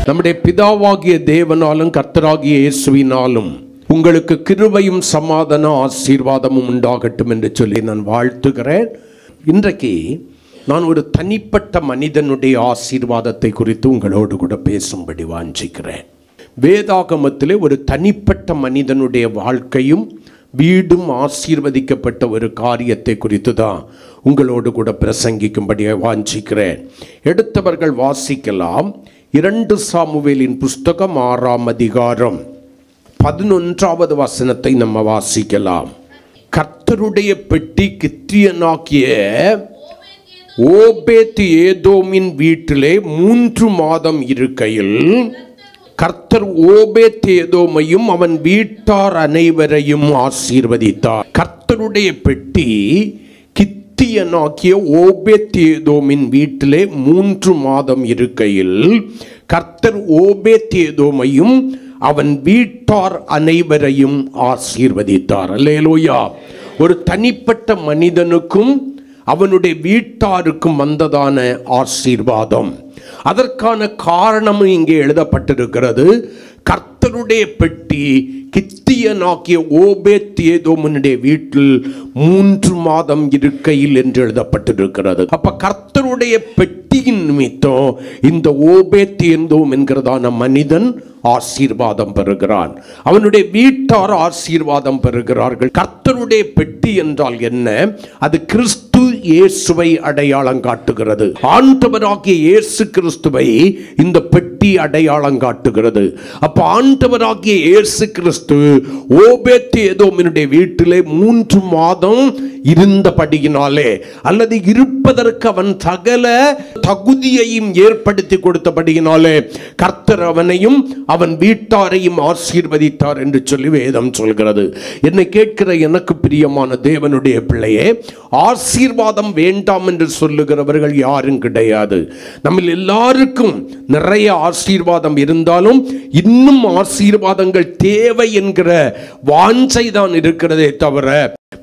நம்முடைய பிதாவாகிய தேவனாலும் கர்த்தராகிய இயேசுவினாலும் உங்களுக்கு கிருபையும் சமாதான ஆசீர்வாதமும் உண்டாகட்டும் என்று சொல்லி நான் வாழ்த்துகிறேன். இன்றைக்கு நான் ஒரு தனிப்பட்ட மனிதனுடைய ஆசீர்வாதத்தை குறித்து உங்களோடு கூட பேசும்படி வாஞ்சிக்கிறேன். வேதாகமத்திலே ஒரு தனிப்பட்ட மனிதனுடைய வாழ்க்கையும் வீடும் ஆசீர்வதிக்கப்பட்ட ஒரு காரியத்தை குறித்து தான் உங்களோடு கூட பிரசங்கிக்கும்படி வாஞ்சிக்கிறேன். எடுத்தவர்கள் வாசிக்கலாம். 2 சாமுவேலின் புஸ்தகம் 6ஆம் அதிகாரம் 11வது வசனத்தை நம்ம வாசிக்கலாம். கர்த்தருடைய பெட்டி கித்தியனாகிய ஓபேத் ஏதோமின் வீட்டிலே 3 மாதம் இருக்கையில் கர்த்தர் ஓபேத் ஏதோமையும் அவன் வீட்டார் அனைவரையும் ஆசீர்வதித்தார். கர்த்தருடைய பெட்டி கித்தியனாகிய ஓபேத் ஏதோமின் வீட்டிலே 3 மாதம் இருக்கையில் கர்த்தர் ஓபேத் ஏதோமையும் அவன் வீட்டார் அனைவரையும் ஆசீர்வதித்தார். அல்லேலூயா. ஒரு தனிப்பட்ட மனிதனுக்கும் அவனுடைய வீட்டாருக்கும் வந்ததான ஆசீர்வாதம், அதற்கான காரணமும் இங்கே எழுதப்பட்டிருக்கிறது. கர்த்தருடைய பெட்டி கித்தியனாகிய ஓபேத் ஏதோமினுடைய வீட்டில் 3 மாதம் இருக்கையில் என்று எழுதப்பட்டிருக்கிறது. அப்ப கர்த்தருடைய பெட்டியின் நிமித்தம் இந்த ஓபேத் ஏதோம் என்கிறதான மனிதன் ஆசீர்வாதம் பெறுகிறான். அவனுடைய வீட்டார் ஆசீர்வாதம் பெறுகிறார்கள். கர்த்தருடைய பெட்டி என்றால் என்ன? அது கிறிஸ்து இயேசுவை அடையாளம் காட்டுகிறது. ஆண்டவராகிய இயேசு கிறிஸ்துவை இந்த பெட்டி அடையாளம் காட்டுகிறது. அப்ப ஆண்டவராகிய இயேசு கிறிஸ்து ஓபேத் ஏதோமினுடைய வீட்டிலே 3 மாதம் இருந்தபடியினாலே, அல்லது இருப்பதற்கு அவன் சகல தகுதியையும் ஏற்படுத்தி கொடுத்தபடியினாலே கர்த்தர் அவனையும் அவன் வீட்டாரையும் ஆசீர்வதித்தார் என்று சொல்லி வேதம் சொல்கிறது. என்னை கேட்கிற எனக்கு பிரியமான தேவனுடைய பிள்ளையே, ஆசீர்வாதம் வேண்டாம் என்று சொல்லுகிறவர்கள் யாரும் கிடையாது. நம்ம எல்லாருக்கும் நிறைய ஆசீர்வாதம் இருந்தாலும் இன்னும் ஆசீர்வாதங்கள் தேவை என்கிற வாஞ்சை தான் இருக்கிறதே தவிர,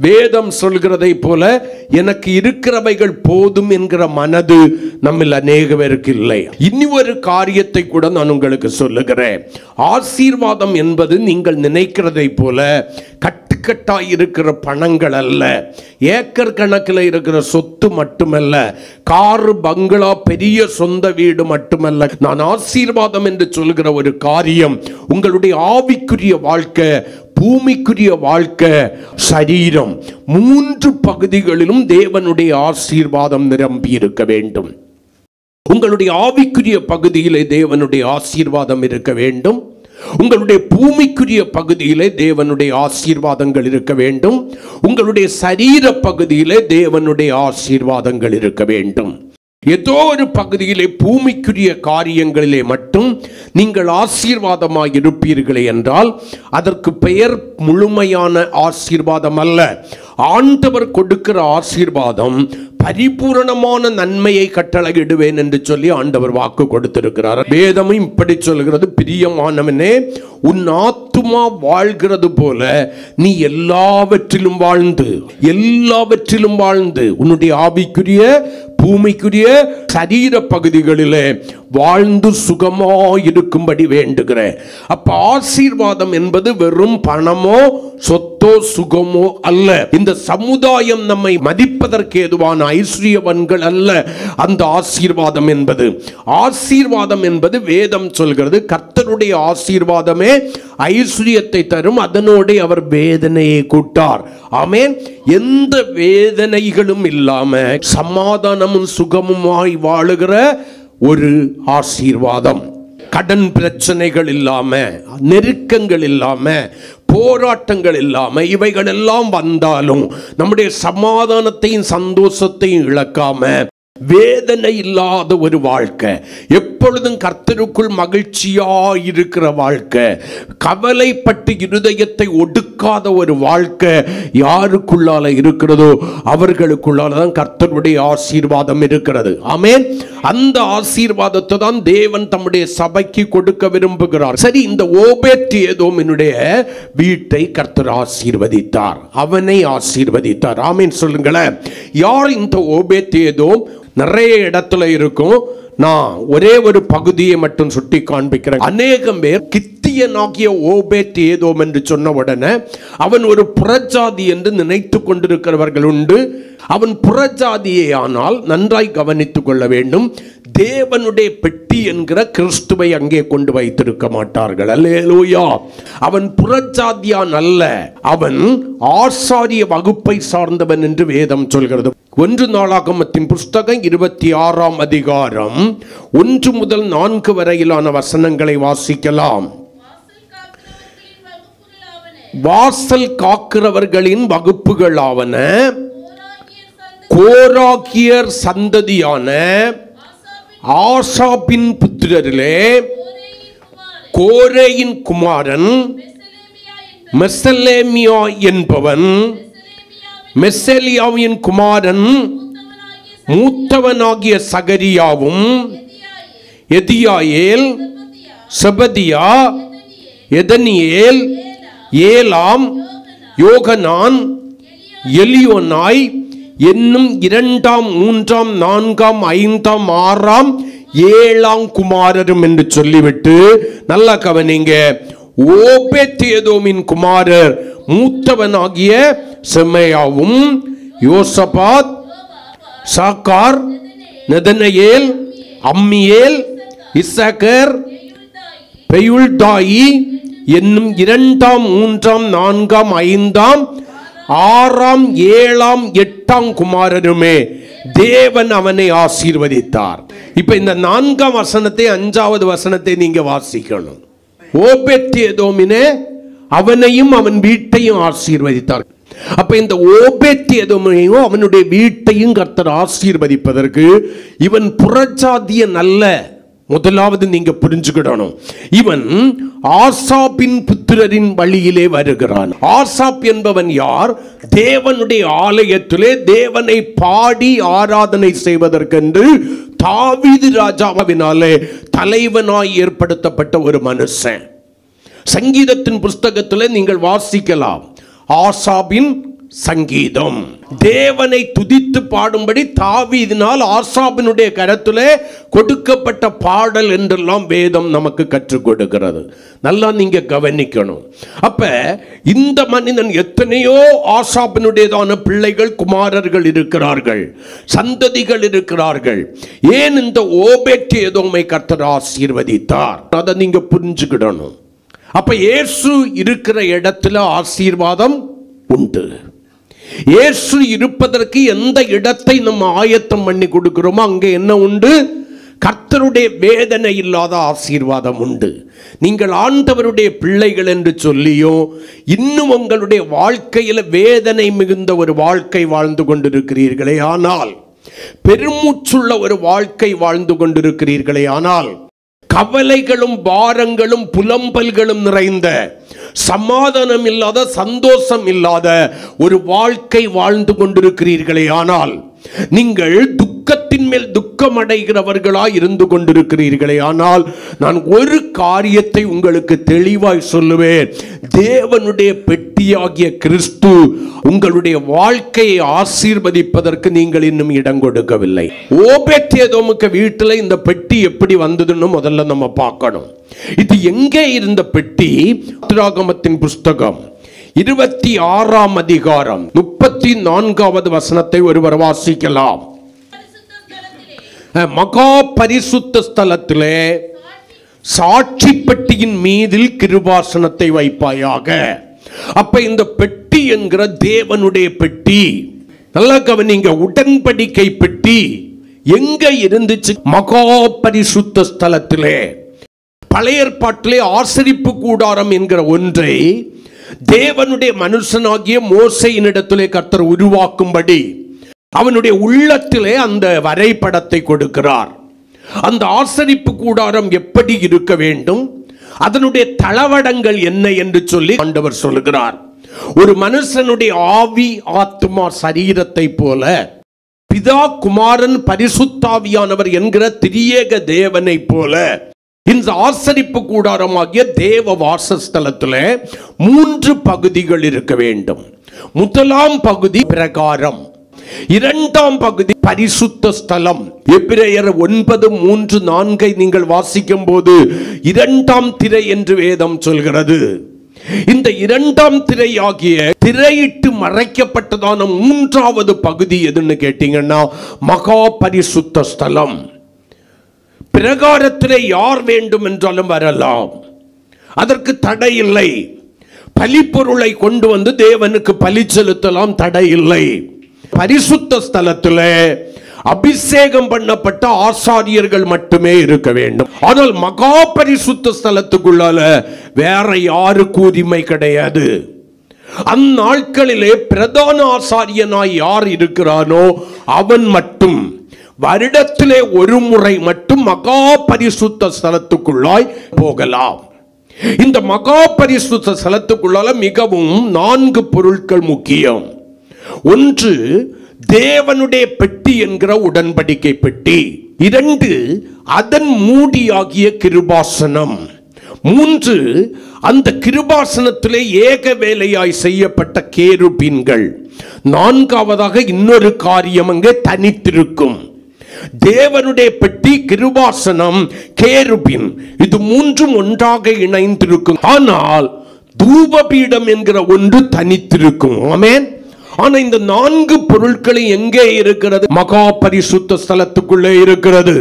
வேதம் சொல்கிறதை போல எனக்கு இருக்கிறவைகள் போதும் என்கிற மனது நம்மில் அநேக பேருக்கு இல்லை. இனி ஒரு காரியத்தை கூட நான் உங்களுக்கு சொல்லுகிறேன். ஆசீர்வாதம் என்பது நீங்கள் நினைக்கிறதை போல கட்டுக்கட்டாய் இருக்கிற பணங்கள் அல்ல, ஏக்கர் கணக்கில் இருக்கிற சொத்து மட்டுமல்ல, கார் பங்களா பெரிய சொந்த வீடு மட்டுமல்ல. நான் ஆசீர்வாதம் என்று சொல்கிற ஒரு காரியம் உங்களுடைய ஆவிக்குரிய வாழ்க்கை, பூமிக்குரிய வாழ்க்கை, சரீரம், 3 பகுதிகளிலும் தேவனுடைய ஆசீர்வாதம் நிரம்பி இருக்க வேண்டும். உங்களுடைய ஆவிக்குரிய பகுதியிலே தேவனுடைய ஆசீர்வாதம் இருக்க வேண்டும். உங்களுடைய பூமிக்குரிய பகுதியிலே தேவனுடைய ஆசீர்வாதங்கள் இருக்க வேண்டும். உங்களுடைய சரீர பகுதியிலே தேவனுடைய ஆசீர்வாதங்கள் இருக்க வேண்டும். ஏதோ ஒரு பகுதியிலே பூமிக்குரிய காரியங்களிலே மட்டும் நீங்கள் ஆசீர்வாதமாக இருப்பீர்களே என்றால் அதற்கு பெயர் முழுமையான ஆசீர்வாதம் அல்ல. ஆண்டவர் கொடுக்கிற ஆசீர்வாதம் பரிபூரணமான நன்மையை கட்டளையிடுவேன் என்று சொல்லி ஆண்டவர் வாக்கு கொடுத்திருக்கிறார். வேதமும் இப்படி சொல்கிறது, பிரியமானவனே, உன் ஆத்துமா வாழ்கிறது போல நீ எல்லாவற்றிலும் வாழ்ந்து உன்னுடைய ஆவிக்குரிய பூமிக்குரிய சரீர பகுதிகளிலே வாழ்ந்து சுகமாயிருக்கும்படி வேண்டுகிறேன். அப்ப ஆசீர்வாதம் என்பது வெறும் பணமோ சொத்தோ சுகமோ அல்ல. இந்த சமுதாயம் நம்மை மதிப்பதற்கு ஏதுவான ஐஸ்வர்யவான்கள் அல்ல. அந்த ஆசீர்வாதம் என்பது வேதம் சொல்கிறது, கர்த்தருடைய ஆசீர்வாதமே ஐஸ்வர்யத்தை தரும், அதனோடு அவர் வேதனையை கூட்டார். ஆமென். எந்த வேதனைகளும் இல்லாம சமாதானமும் சுகமுமாய் வாழுகிற ஒரு ஆசீர்வாதம். கடன் பிரச்சனைகள் இல்லாம, நெருக்கங்கள் இல்லாம, போராட்டங்கள் இல்லாம, இவைகள் எல்லாம் வந்தாலும் நம்முடைய சமாதானத்தையும் சந்தோஷத்தையும் இழக்காம, வேதனை இல்லாத ஒரு வாழ்க்கை, எப்பொழுதும் கர்த்தருக்குள் மகிழ்ச்சியாயிருக்கிற வாழ்க்கை, கவலைப்பட்டு இருதயத்தை ஒடுக்காத ஒரு வாழ்க்கை யாருக்குள்ளால இருக்கிறதோ அவர்களுக்குள்ளால தான் கர்த்தருடைய ஆசீர்வாதம் இருக்கிறது. ஆமென். அந்த ஆசீர்வாதத்தை தான் தேவன் தம்முடைய சபைக்கு கொடுக்க விரும்புகிறார். சரி, இந்த ஓபேத் ஏதோமினுடைய வீட்டை கர்த்தர் ஆசீர்வதித்தார், அவனை ஆசீர்வதித்தார். ஆமென் சொல்லுங்களேன். யார் இந்த ஓபேத் ஏதோம்? நிறைய இடத்துல இருக்கும். நான் ஒரே ஒரு பகுதியை மட்டும் சுட்டி காண்பிக்கிறேன். அநேகம் பேர் கித்தியனாகிய ஓபேத் ஏதோம் என்று சொன்ன உடனே அவன் ஒரு புறஜாதி என்று நினைத்து கொண்டிருக்கிறவர்கள் உண்டு. அவன் புறஜாதியே ஆனால் நன்றாய் கவனித்துக் கொள்ள வேண்டும். தேவனுடைய பெட்டி என்கிற கிறிஸ்துவை அங்கே கொண்டு வைத்திருக்க மாட்டார்கள். அல்லேலூயா. அவன் புறஜாதியான் அல்ல, அவன் ஆசாரிய வகுப்பை சார்ந்தவன் என்று வேதம் சொல்கிறது. 1 நாளாகமத்தின் புஸ்தகம் 26ஆம் அதிகாரம் 1 முதல் 4 வரையிலான வசனங்களை வாசிக்கலாம். வாசல் காக்கிறவர்களின் வகுப்புகளாவன கோராகியர் சந்ததியான ஆசாபின் புத்திரரிலே கோரேயின் குமாரன் மெசலேமியா என்பவன், மெசேலியாவின் குமாரன் மூத்தவனாகிய சகரியாவும், எதியாயேல், செபதியா, எதனியேல், ஏலாம், யோகனான், எலியோனாய் என்னும் 2ஆம் 3ஆம் 4ஆம் 5ஆம் 6ஆம் 7ஆம் குமாரரும் என்று சொல்லிவிட்டு நல்லா கவனிங்க. ஓபேத் ஏதோமின் குமாரர் மூத்தவனாகிய செமையாவும், யோசபாத், சாக்கார், நெதனேயேல், அம்மியேல், இசக்கர், பெயுள்தாயி என்னும் 2ஆம் 3ஆம் 4ஆம் 5ஆம் 6ஆம் 7ஆம் 8ஆம் குமாரருமே தேவன் அவனை ஆசீர்வதித்தார். இப்ப இந்த 4ஆம் வசனத்தை 5வது வசனத்தை நீங்க வாசிக்கணும். ஓபேத் ஏதோமினே அவனையும் அவன் வீட்டையும் ஆசீர்வதித்தார். அப்ப இந்த ஓபேத் ஏதோமையும் அவனுடைய வீட்டையும் கர்த்தர் ஆசீர்வதிப்பதற்கு இவன் புறஜாதியன் அல்ல. முதலாவது நீங்க புரிஞ்சுக்கிடணும், இவன் ஆசாபின் புத்திரரின் வழியிலே வருகிறான். ஆசாப் என்பவன் யார்? தேவனுடைய ஆலயத்திலே தேவனை பாடி ஆராதனை செய்வதற்கென்று தாவீது ராஜாவினாலே தலைவனாய் ஏற்படுத்தப்பட்ட ஒரு மனுஷன். சங்கீதத்தின் புஸ்தகத்தில் நீங்கள் வாசிக்கலாம், ஆசாபின் சங்கீதம். தேவனை துதித்து பாடும்படி தாவீதினால் ஆசாபினுடைய கரத்திலே கொடுக்கப்பட்ட பாடல் என்றெல்லாம் வேதம் நமக்கு கற்றுக் கொடுக்கிறது. நல்லா நீங்க கவனிக்கணும். அப்ப இந்த மனிதன் எத்தனையோ ஆசாபினுடையதான பிள்ளைகள், குமாரர்கள் இருக்கிறார்கள், சந்ததிகள் இருக்கிறார்கள். ஏன் இந்த ஓபேத் ஏதோமை கர்த்தர் ஆசீர்வதித்தார்? அதை நீங்க புரிஞ்சுக்கிடணும். அப்ப இயேசு இருக்கிற இடத்துல ஆசீர்வாதம் உண்டு. இயேசு இருப்பதற்கு எந்த இடத்தை நம்ம ஆயத்தம் பண்ணி கொடுக்கிறோமோ அங்கே என்ன உண்டு? கர்த்தருடைய வேதனை இல்லாத ஆசீர்வாதம் உண்டு. நீங்கள் ஆண்டவருடைய பிள்ளைகள் என்று சொல்லியும் இன்னும் உங்களுடைய வாழ்க்கையில் வேதனை மிகுந்த ஒரு வாழ்க்கை வாழ்ந்து கொண்டிருக்கிறீர்களே ஆனால், பெருமூச்சுள்ள ஒரு வாழ்க்கை வாழ்ந்து கொண்டிருக்கிறீர்களே ஆனால், கவலைகளும் பாரங்களும் புலம்பல்களும் நிறைந்த, சமாதானம் இல்லாத, சந்தோஷம் இல்லாத ஒரு வாழ்க்கை வாழ்ந்து கொண்டிருக்கிறீர்களே ஆனால், நீங்கள் துக்கத்தின் மேல் துக்கம் அடைகிறவர்களாய் இருந்து கொண்டிருக்கிறீர்களே ஆனால், நான் ஒரு காரியத்தை உங்களுக்கு தெளிவாய் சொல்லுவேன். தேவனுடைய பெட்டியாகிய கிறிஸ்து உங்களுடைய வாழ்க்கையை ஆசீர்வதிப்பதற்கு நீங்கள் இன்னும் இடம் கொடுக்கவில்லை. ஓபேத் ஏதோமுக்கு வீட்டில் இந்த பெட்டி எப்படி வந்ததுன்னு முதல்ல நம்ம பார்க்கணும். இது எங்கே இருந்த பெட்டி? ஆதியாகமத்தின் புஸ்தகம் 26ஆம் அதிகாரம் 34வது வசனத்தை ஒருவர் வாசிக்கலாம். மகா பரிசுத்த ஸ்தலத்திலே சாட்சி பெட்டியின் மீதில் கிருபாசனத்தை வைப்பாயாக. அப்ப இந்த பெட்டி என்கிற தேவனுடைய பெட்டி, நல்லா கவனிங்க, உடன்படிக்கை பெட்டி எங்க இருந்துச்சு? மகா பரிசுத்த ஸ்தலத்திலே. பழைய ஏற்பாட்டிலே ஆசரிப்பு கூடாரம் என்கிற ஒன்றை தேவனுடைய மனுஷனாகிய மோசேயினிடத்திலே கர்த்தர் உருவாக்கும்படி அவனுடைய உள்ளத்திலே அந்த வரைபடத்தை கொடுக்கிறார். அந்த ஆசரிப்பு கூடாரம் எப்படி இருக்க வேண்டும், அதனுடைய தளவடங்கள் என்ன என்று சொல்லி ஆண்டவர் சொல்லுகிறார். ஒரு மனுஷனுடைய ஆவி, ஆத்மா, சரீரத்தை போல பிதா, குமாரன், பரிசுத்தாவியானவர் என்கிற திரியேக தேவனை போல இந்த ஆசரிப்பு கூடாரமாகிய தேவ வாசஸ்தலத்தில் 3 பகுதிகள் இருக்க வேண்டும். முதலாம் பகுதி பிரகாரம். இரண்டாம் பகுதி பரிசுத்த ஸ்தலம். எபிரேயர் 9:3-4 நீங்கள் வாசிக்கும் போது இரண்டாம் திரை என்று வேதம் சொல்கிறது. இந்த இரண்டாம் திரை ஆகிய திரையிட்டு மறைக்கப்பட்டதான மூன்றாவது பகுதி எதுன்னு கேட்டீங்கன்னா மகா பரிசுத்த ஸ்தலம். பிரகாரத்திலே யார் வேண்டும் என்றாலும் வரலாம், அதற்கு தடை இல்லை. பலிப்பொருளை கொண்டு வந்து தேவனுக்கு பலி செலுத்தலாம், தடை இல்லை. பரிசுத்த ஸ்தலத்தில் அபிஷேகம் பண்ணப்பட்ட ஆசாரியர்கள் மட்டுமே இருக்க வேண்டும். ஆனால் மகா பரிசுத்த ஸ்தலத்துக்குள்ளால வேற யாருக்கு உரிமை கிடையாது. அந்நாட்களிலே பிரதான ஆசாரியனாய் யார் இருக்கிறானோ அவன் மட்டும் வருடத்திலே ஒரு முறை மட்டும் மகா பரிசுத்த ஸ்தலத்துக்குள்ளாய் போகலாம். இந்த மகா பரிசுத்த ஸ்தலத்துக்குள்ளால மிகவும் 4 பொருட்கள் முக்கியம். ஒன்று, தேவனுடைய பெட்டி என்கிற உடன்படிக்கை பெட்டி. 2, அதன் மூடியாகிய கிருபாசனம். 3, அந்த கிருபாசனத்திலே ஏக வேலையாய் செய்யப்பட்ட கேருபீன்கள். 4வதாக இன்னொரு காரியம் அங்கே தனித்திருக்கும். தேவனுடைய பெட்டி, கிருபாசனம், கேருபீன், இது 3ம் ஒன்றாக இணைந்திருக்கும். ஆனால் தூபபீடம் என்கிற ஒன்று தனித்திருக்கும். ஆமென். ஆனா இந்த 4 பொருட்கள் எங்கே இருக்கிறது? மகா பரிசுத்த ஸ்தலத்துக்குள்ளே இருக்கிறது.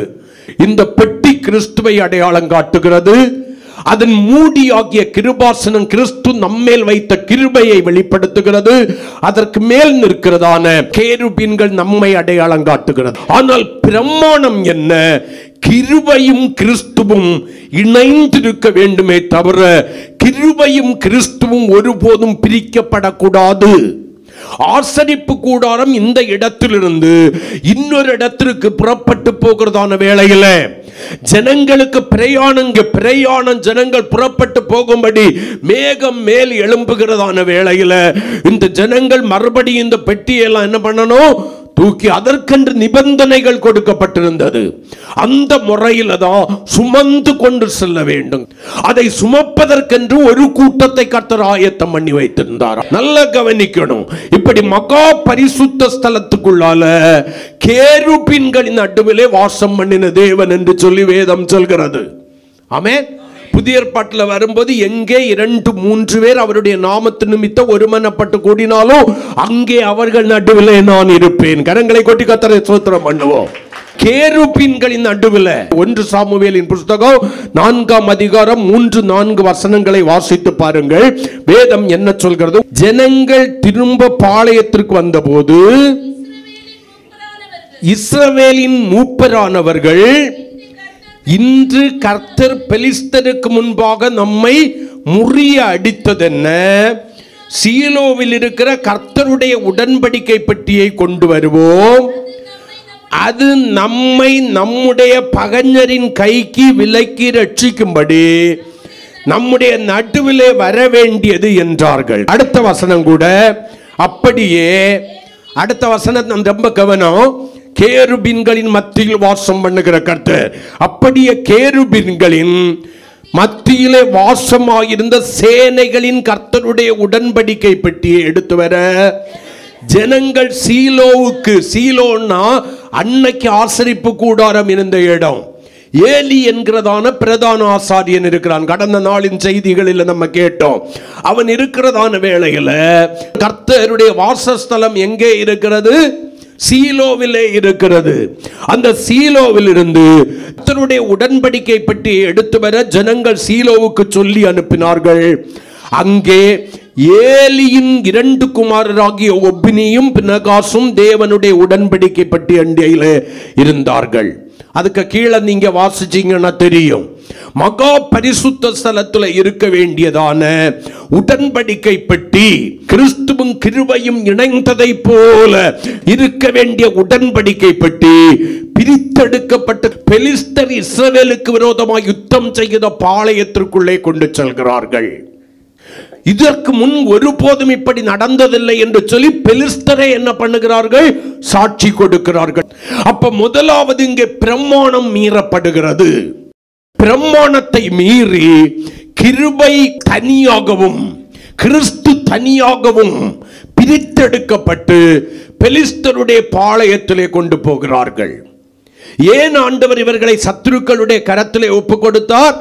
இந்த பெட்டி கிறிஸ்துவை அடையாளம் காட்டுகிறது. அதன் மூடியாகிய கிருபாசனம் கிறிஸ்து நம்மேல் வைத்த கிருபையை வெளிப்படுத்துகிறது. அதற்கு மேல் நிற்கிறதான கேருபீன்கள் நம்மை அடையாளம் காட்டுகிறது. ஆனால் பிரமாணம் என்ன? கிருபையும் கிறிஸ்துவும் இணைந்திருக்க வேண்டுமே தவிர கிருபையும் கிறிஸ்துவும் ஒருபோதும் பிரிக்கப்படக்கூடாது. ஆசரிப்பு கூடாரம் இந்த இடத்திலிருந்து இன்னொரு இடத்திற்கு புறப்பட்டு போகிறதான வேளையில ஜனங்களுக்கு பிரயாணம் ஜனங்கள் புறப்பட்டு போகும்படி மேகம் மேல் எழும்புகிறதான வேளையில இந்த ஜனங்கள் மறுபடியும் இந்த பெட்டியெல்லாம் என்ன பண்ணணும்? தூக்கி அதற்கென்று நிபந்தனைகள் கொடுக்கப்பட்டிருந்தது. அந்த முறையில் தான் சுமந்து கொண்டு செல்ல வேண்டும். அதை சுமப்பதற்கென்று ஒரு கூட்டத்தை கர்த்தர் ஆயத்தம் பண்ணி வைத்திருந்தார். நல்ல கவனிக்கணும். இப்படி மகா பரிசுத்த ஸ்தலத்துக்குள்ளால கேருபீன்களின் நடுவிலே வாசம் பண்ணின தேவன் என்று சொல்லி வேதம் சொல்கிறது. ஆமென். புதிய ஏற்பாட்டில் வரும்போது எங்கே 2-3 பேர் அவருடைய நாமத்து நிமித்தம் ஒருமனப்பட்டு கூடினாலும் அங்கே அவர்கள் நடுவிலே நான் இருப்பேன். கரங்களை கொட்டி கர்த்தரை ஸ்தோத்திரம் பண்ணுவோம். கேருபீன்களின் நடுவில் 1 சாமுவேலின் புஸ்தகம் 4ஆம் அதிகாரம் 3-4 வசனங்களை வாசித்து பாருங்கள். வேதம் என்ன சொல்கிறது? ஜனங்கள் திரும்ப பாளையத்திற்கு வந்தபோது இஸ்ரவேலின் மூப்பரானவர்கள், இன்று கர்த்தர் பெலிஸ்தருக்கு முன்பாக நம்மை முறிய அடித்ததென்ன? சீலோவில் இருக்கிற கர்த்தருடைய உடன்படிக்கை பெட்டியை கொண்டு வருவோம், அது நம்மை நம்முடைய பகைஞரின் கைக்கு விலக்கி ரட்சிக்கும்படி நம்முடைய நடுவிலே வர வேண்டியது என்றார்கள். அடுத்த வசனம் கூட அப்படியே. அடுத்த வசனம் ரொம்ப கவனம். கேருபீன்களின் மத்தியில் வாசம் பண்ணுகிற கர்த்தர், அப்படியே கேருபீன்களின் மத்தியிலே வாசமாயிருந்த சேனைகளின் கர்த்தருடைய உடன்படிக்கை பெட்டியை எடுத்து வர ஜனங்கள் சீலோவுக்கு, சீலோன்னா அன்னைக்கு ஆசரிப்பு கூடாரம் இருந்த இடம். ஏலி என்கிறதான பிரதான ஆசாரியன் இருக்கிறான். கடந்த நாளின் செய்திகளில் நம்ம கேட்டோம். அவன் இருக்கிறதான வேளையில கர்த்தருடைய வாசஸ்தலம் எங்கே இருக்கிறது? சீலோவிலே இருக்கிறது. அந்த சீலோவில் இருந்து கர்த்தருடைய உடன்படிக்கை பற்றி எடுத்து வர ஜனங்கள் சீலோவுக்கு சொல்லி அனுப்பினார்கள். அங்கே ஏலியின் 2 குமாரராகிய ஒப்னியும் பினகாசும் தேவனுடைய உடன்படிக்கை பற்றி அண்டையிலே இருந்தார்கள். அதுக்கு கீழே நீங்க வாசிச்சீங்கன்னா தெரியும். மகா பரிசுத்த ஸ்தலத்தில் இருக்க வேண்டியதான உடன்படிக்கை பெட்டி கிறிஸ்துவும் கிருபையும் இணைந்ததை போல இருக்க வேண்டிய உடன்படிக்கை பெட்டி பிரித்தெடுக்கப்பட்ட பெலிஸ்தர் இஸ்ரவேலுக்கு விரோதமாக யுத்தம் செய்த பாளையத்திற்குள்ளே கொண்டு செல்கிறார்கள். இதற்கு முன் ஒருபோதும் இப்படி நடந்ததில்லை என்று சொல்லி பெலிஸ்தரை என்ன பண்ணுகிறார்கள்? சாட்சி கொடுக்கிறார்கள். அப்ப முதலாவது இங்கே பிரமாணம் மீறப்படுகிறது. பிரமாணத்தை மீறி கிருபை தனியாகவும் கிறிஸ்து தனியாகவும் பிரித்தெடுக்கப்பட்டு பெலிஸ்தருடைய பாளையத்திலே கொண்டு போகிறார்கள். ஏன் ஆண்டவர் இவர்களை சத்துருக்களுடைய கரத்திலே ஒப்பு கொடுத்தார்?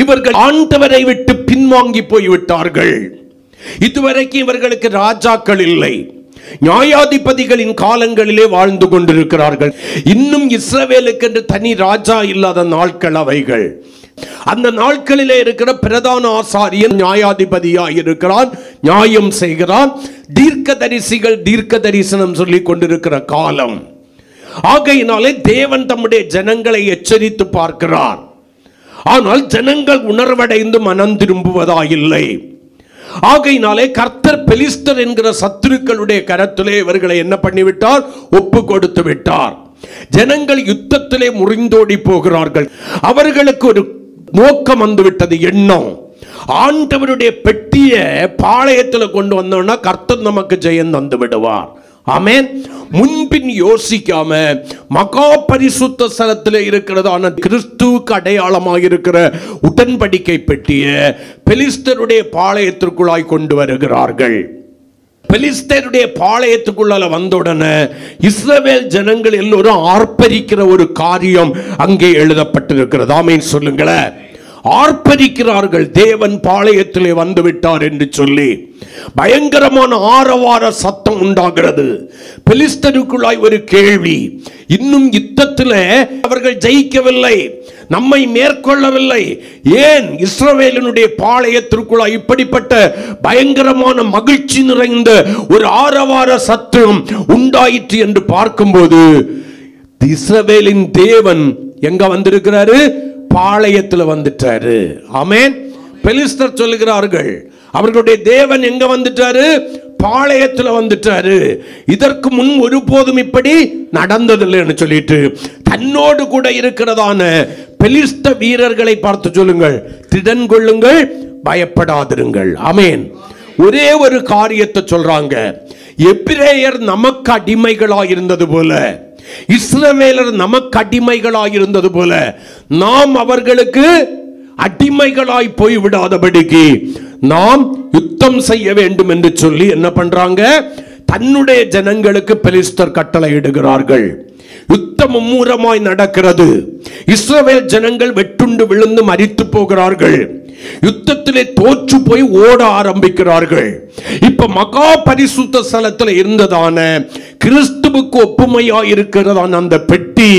இவர்கள் ஆண்டவரை விட்டு பின்வாங்கி போய்விட்டார்கள். இதுவரைக்கும் இவர்களுக்கு ராஜாக்கள் இல்லை, நியாயாதிபதிகளின் காலங்களிலே வாழ்ந்து கொண்டிருக்கிறார்கள். இன்னும் இஸ்ரவேலுக்கு என்று தனி ராஜா இல்லாத நாட்கள் அவைகள். அந்த நாட்களிலே இருக்கிற பிரதான ஆசாரியன் நியாயாதிபதியாய் இருக்கிறான், நியாயம் செய்கிறான். தீர்க்கதரிசிகள் தீர்க்க தரிசனம் சொல்லிக் கொண்டிருக்கிற காலம். ஆகையினாலே தேவன் தம்முடைய ஜனங்களை எச்சரித்து பார்க்கிறார். ஆனால் ஜனங்கள் உணர்வடைந்து மனம் திரும்புவதாயில்லை. ஆகையினாலே கர்த்தர் பெலிஸ்தர் என்கிற சத்துருக்களுடைய கரத்திலே இவர்களை என்ன பண்ணிவிட்டார்? ஒப்பு கொடுத்து விட்டார். ஜனங்கள் யுத்தத்திலே முறிந்தோடி போகிறார்கள். அவர்களுக்கு ஒரு நோக்கம் வந்துவிட்டது, எண்ணம். ஆண்டவருடைய பெட்டியை பாளையத்தில் கொண்டு வந்தோம்னா கர்த்தர் நமக்கு ஜெயம் தந்து விடுவார். ஆமென். முன்பின் யோசிக்காம மகா பரிசுத்த ஸ்தலத்தில் இருக்கிறதான கிறிஸ்துவுக்கு அடையாளமாக இருக்கிற உடன்படிக்கை பெட்டியை பெலிஸ்தருடைய பாளையத்திற்குள்ளாய் கொண்டு வருகிறார்கள். பெலிஸ்தருடைய பாளையத்துக்குள்ள வந்தவுடனே இஸ்ரவேல் ஜனங்கள் எல்லோரும் ஆர்ப்பரிக்கிற ஒரு காரியம் அங்கே எழுதப்பட்டிருக்கிறது. ஆமென் சொல்லுங்களேன். ஆர்ப்பரிக்கிறார்கள், தேவன் பாளையத்திலே வந்து விட்டார் என்று சொல்லி. பயங்கரமான ஆரவார சத்தம் உண்டாகிறது. பெலிஸ்தருக்குள்ளாய் ஒரு கேள்வி, இன்னும் யுத்தத்தில் அவர்கள் ஜெயிக்கவில்லை, நம்மை மேற்கொள்ளவில்லை, ஏன் இஸ்ரவேலினுடைய பாளையத்திற்குள்ளாய் இப்படிப்பட்ட பயங்கரமான மகிழ்ச்சி நிறைந்த ஒரு ஆரவார சத்தம் உண்டாயிற்று என்று பார்க்கும்போது இஸ்ரவேலின் தேவன் எங்க வந்திருக்கிறாரு? பாளையத்தில் வந்துட்டாரு. ஆமென். பெலிஸ்தர் சொல்லுகிறார்கள், அவர்களுடைய தேவன் எங்க வந்துட்டாரு? பாளையத்தில் வந்துட்டாரு. இதற்கு முன் ஒருபோதும் இப்படி நடந்ததில்லைன்னு சொல்லிட்டு தன்னோடு கூட இருக்கிறதான பெலிஸ்த வீரர்களை பார்த்து சொல்லுங்கள், திடன் கொள்ளுங்கள், பயப்படாதிருங்கள். ஆமென். ஒரே ஒரு காரியத்தை சொல்றாங்க, எபிரேயர் நமக்கு அடிமைகளாய் இருந்தது போல, இஸ்ரவேலர் நமக்கு அடிமைகளாய் இருந்தது போல நாம் அவர்களுக்கு அடிமைகளாய் போய் விடாதபடிக்கு நாம் யுத்தம் செய்ய வேண்டும் என்று சொல்லி என்ன பண்றாங்க? தன்னுடைய ஜனங்களுக்கு பெலிஸ்தர் கட்டளை இடுகிறார்கள். யுத்தம் மும்முரமாய் நடக்கிறது. இஸ்ரவேல் ஜனங்கள் வெட்டுண்டு விழுந்து மரித்து போகிறார்கள். யுத்தத்திலே தோற்று போய் ஓட ஆரம்பிக்கிறார்கள். இப்ப மகா பரிசுத்த ஸ்தலத்தில் இருந்ததான கிறிஸ்துவுக்கு ஒப்புமையா இருக்கிறதான அந்த பெட்டி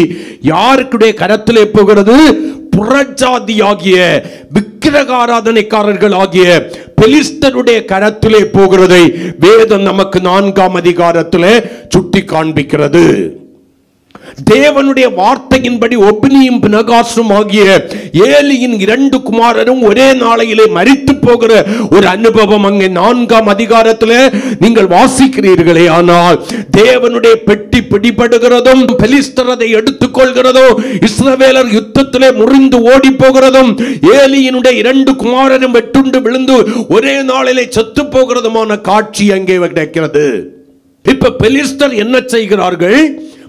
யாருக்குடைய கரத்திலே போகிறது? புறஜாதியாகிய விக்கிரகாராதனைக்காரர்கள் ஆகிய பெலிஸ்தருடைய கரத்திலே போகிறதை வேதம் நமக்கு 4ஆம் அதிகாரத்திலே சுட்டி காண்பிக்கிறது. தேவனுடைய வார்த்தையின்படி ஒப்னியும் பினகாசும் ஆகிய ஏலியின் 2 குமாரரும் ஒரே நாளையிலே மரித்து போகிற ஒரு அனுபவம் அங்கே 4ஆம் அதிகாரத்தில் நீங்கள் வாசிக்கிறீர்களே. ஆனால் தேவனுடைய பெட்டி பிடிபடுகிறதும், பெலிஸ்தர் அதை எடுத்துக்கொள்கிறதும், இஸ்ரவேலர் யுத்தத்திலே முறிந்து ஓடி போகிறதும், ஏலியினுடைய 2 குமாரரும் வெட்டுண்டு விழுந்து ஒரே நாளிலே செத்து போகிறதுமான காட்சி அங்கே கிடைக்கிறது. இப்ப பெலிஸ்தர் என்ன செய்கிறார்கள்?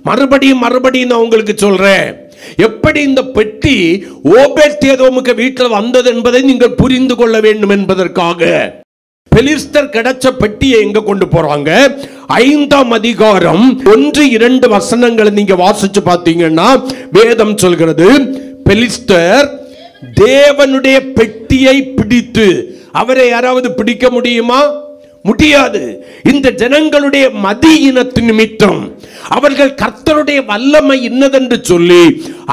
மறுபடியும் நான் உங்களுக்கு சொல்றேன், எப்படி இந்த பெட்டி ஓபேத்ஏதோமுக்கு வீட்டில் வந்தது என்பதை நீங்கள் புரிந்து கொள்ள வேண்டும் என்பதற்காக பெலிஸ்தர் கிடைச்ச பெட்டியை எங்க கொண்டு போறாங்க? 5ஆம் அதிகாரம் 1-2 வசனங்களை நீங்க வாசிச்சு பார்த்தீங்கன்னா வேதம் சொல்கிறது, பெலிஸ்தர் தேவனுடைய பெட்டியை பிடித்து, அவரை யாராவது பிடிக்க முடியுமா? முடியாது. இந்த ஜனங்களுடைய மதியினத்தின் நிமித்தம் அவர்கள் கர்த்தருடைய வல்லமை இன்னதென்று சொல்லி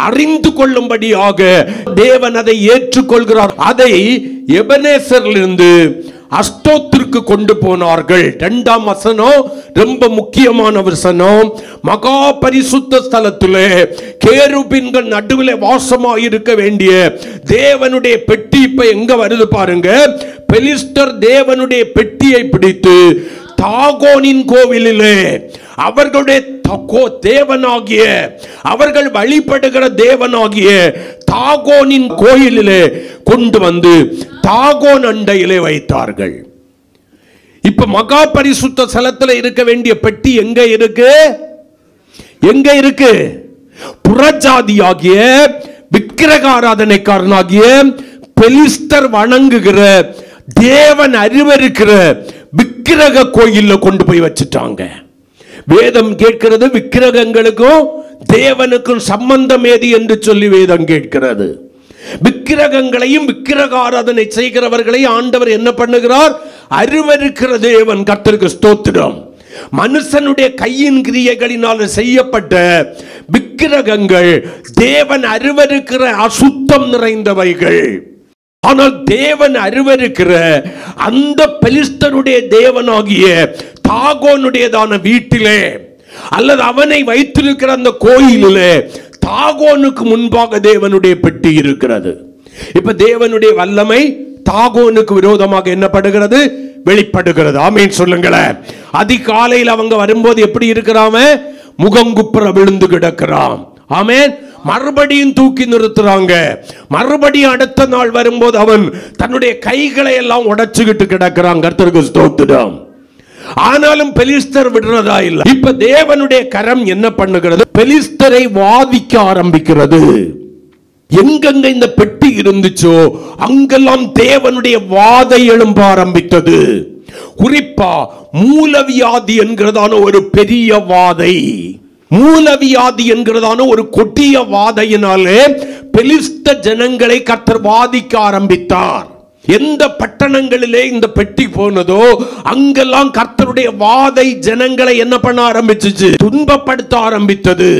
அறிந்து கொள்ளும்படியாக தேவன் அதை ஏற்றுக்கொள்கிறார். அதை எபனேசரிலிருந்து அஸ்தோத்திற்கு கொண்டு போனார்கள். 2ஆம் வசனம் ரொம்ப முக்கியமான வசனம். மகா பரிசுத்த ஸ்தலத்திலே கேருபீன்கள் நடுவில் வாசமாய் இருக்க வேண்டிய தேவனுடைய பெட்டி இப்ப எங்க வருது பாருங்க. பெலிஸ்தர் தேவனுடைய பெட்டியை பிடித்து தாகோனின் கோவிலிலே அவர்களுடைய தேவனாகிய, அவர்கள் வழிபடுகிற தேவனாகிய தாகோனின் கோயிலிலே கொண்டு வந்து தாகோன் அண்டையிலே வைத்தார்கள். இப்ப மகா பரிசுத்த ஸ்தலத்தில் இருக்க வேண்டிய பெட்டி எங்க இருக்கு? எங்க இருக்கு? புறஜாதியாகிய விக்கிரகாராதனைக்காரனாகிய பெலிஸ்தர் வணங்குகிற தேவன் அறிவருக்கிற விக்கிரக கோயில்ல கொண்டு போய் வச்சுட்டாங்க. வேதம் கேட்கிறது விக்கிரகங்களுக்கும் தேவனுக்கும் சம்பந்தம் ஏது என்று சொல்லி வேதம் கேட்கிறது. விக்கிரகங்களையும் விக்கிரக ஆராதனை செய்கிறவர்களை ஆண்டவர் என்ன பண்ணுகிறார்? அருவருக்கிற தேவன். கர்த்தருக்கு ஸ்தோத்திரம். மனுஷனுடைய கையின் கிரியைகளினால் செய்யப்பட்ட விக்கிரகங்கள் தேவன் அருவருக்கிற அசுத்தம் நிறைந்தவைகள். ஆனால் தேவன் அருவருக்கிற அந்த பெலிஸ்தருடைய தேவனாகிய தாகோனுடையதான வீட்டிலே அல்லது அவனை வைத்திருக்கிற அந்த கோயிலிலே தாகோனுக்கு முன்பாக தேவனுடைய பெட்டி இருக்கிறது. இப்ப தேவனுடைய வல்லமை தாகோனுக்கு விரோதமாக என்னப்படுகிறது? வெளிப்படுகிறது. ஆமீன் சொல்லுங்களேன். அதிகாலையில் அவங்க வரும்போது எப்படி இருக்கிறாம? முகங்குப்புற விழுந்து கிடக்கிறான். ஆமேன். மறுபடியும் தூக்கி நிறுத்துறாங்க. மறுபடியும் அடுத்த நாள் வரும்போது அவன் தன்னுடைய கைகளை எல்லாம் உடைச்சுக்கிட்டு கிடக்கிறான். கர்த்தருக்கு ஸ்தோத்திரம். ஆனாலும் பெலிஸ்தர் விடுறதா இல்லை. இப்ப தேவனுடைய கரம் என்ன பண்ணுகிறது? பெலிஸ்தரை வாதிக்க ஆரம்பிக்கிறது. எங்கெங்க இந்த பெட்டி இருந்துச்சோ அங்கெல்லாம் தேவனுடைய வாதை எழும்ப ஆரம்பித்தது. குறிப்பா மூலவியாதி என்கிறதான ஒரு பெரிய வாதை, மூலவியாதி என்கிறதான ஒரு கொடிய வாதையினாலே பெலிஸ்த ஜனங்களை கர்த்தர் வாதிக்க ஆரம்பித்தார். எந்த பட்டணங்களிலே இந்த பெட்டி போனதோ அங்கெல்லாம் கர்த்தருடைய வாதை ஜனங்களை என்ன பண்ண ஆரம்பிச்சுச்சு? துன்பப்படுத்த ஆரம்பித்தது.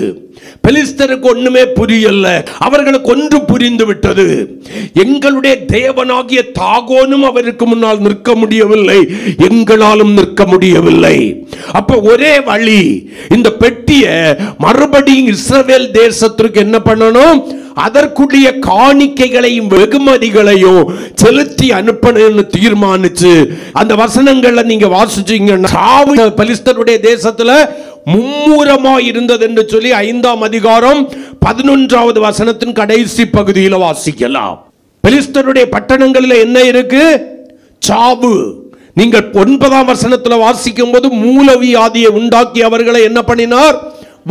பெலிஸ்தருக்கு ஒண்ணுமே புரியல. அவர்களுக்கு ஒன்று புரிந்து விட்டது. எங்களுடைய தேவனாகிய தாகோனும் அவருக்கு முன்னால் நிற்க முடியவில்லை, எங்களாலும் நிற்க முடியவில்லை. அப்ப ஒரே வழி, இந்த பெட்டியை மறுபடியும் இஸ்ரவேல் தேசத்திற்கு என்ன பண்ணணும்? அதற்குரிய காணிக்கைகளையும் வெகுமதிகளையும் செலுத்தி அனுப்பணும்னு தீர்மானிச்சு அந்த வசனங்கள்ல நீங்க வாசிச்சீங்கன்னா பெலிஸ்தருடைய தேசத்துல மும்முரமா இருந்தது என்று சொல்லி 5ஆம் அதிகாரம் 11வது வசனத்தின் கடைசி பகுதியில் வாசிக்கலாம். பெலிஸ்தருடைய பட்டணங்களில் என்ன இருக்கு? சாவு. நீங்கள் 9ஆம் வசனத்தில் வாசிக்கும் போது மூலவியாதியை உண்டாக்கி அவர்களை என்ன பண்ணினார்?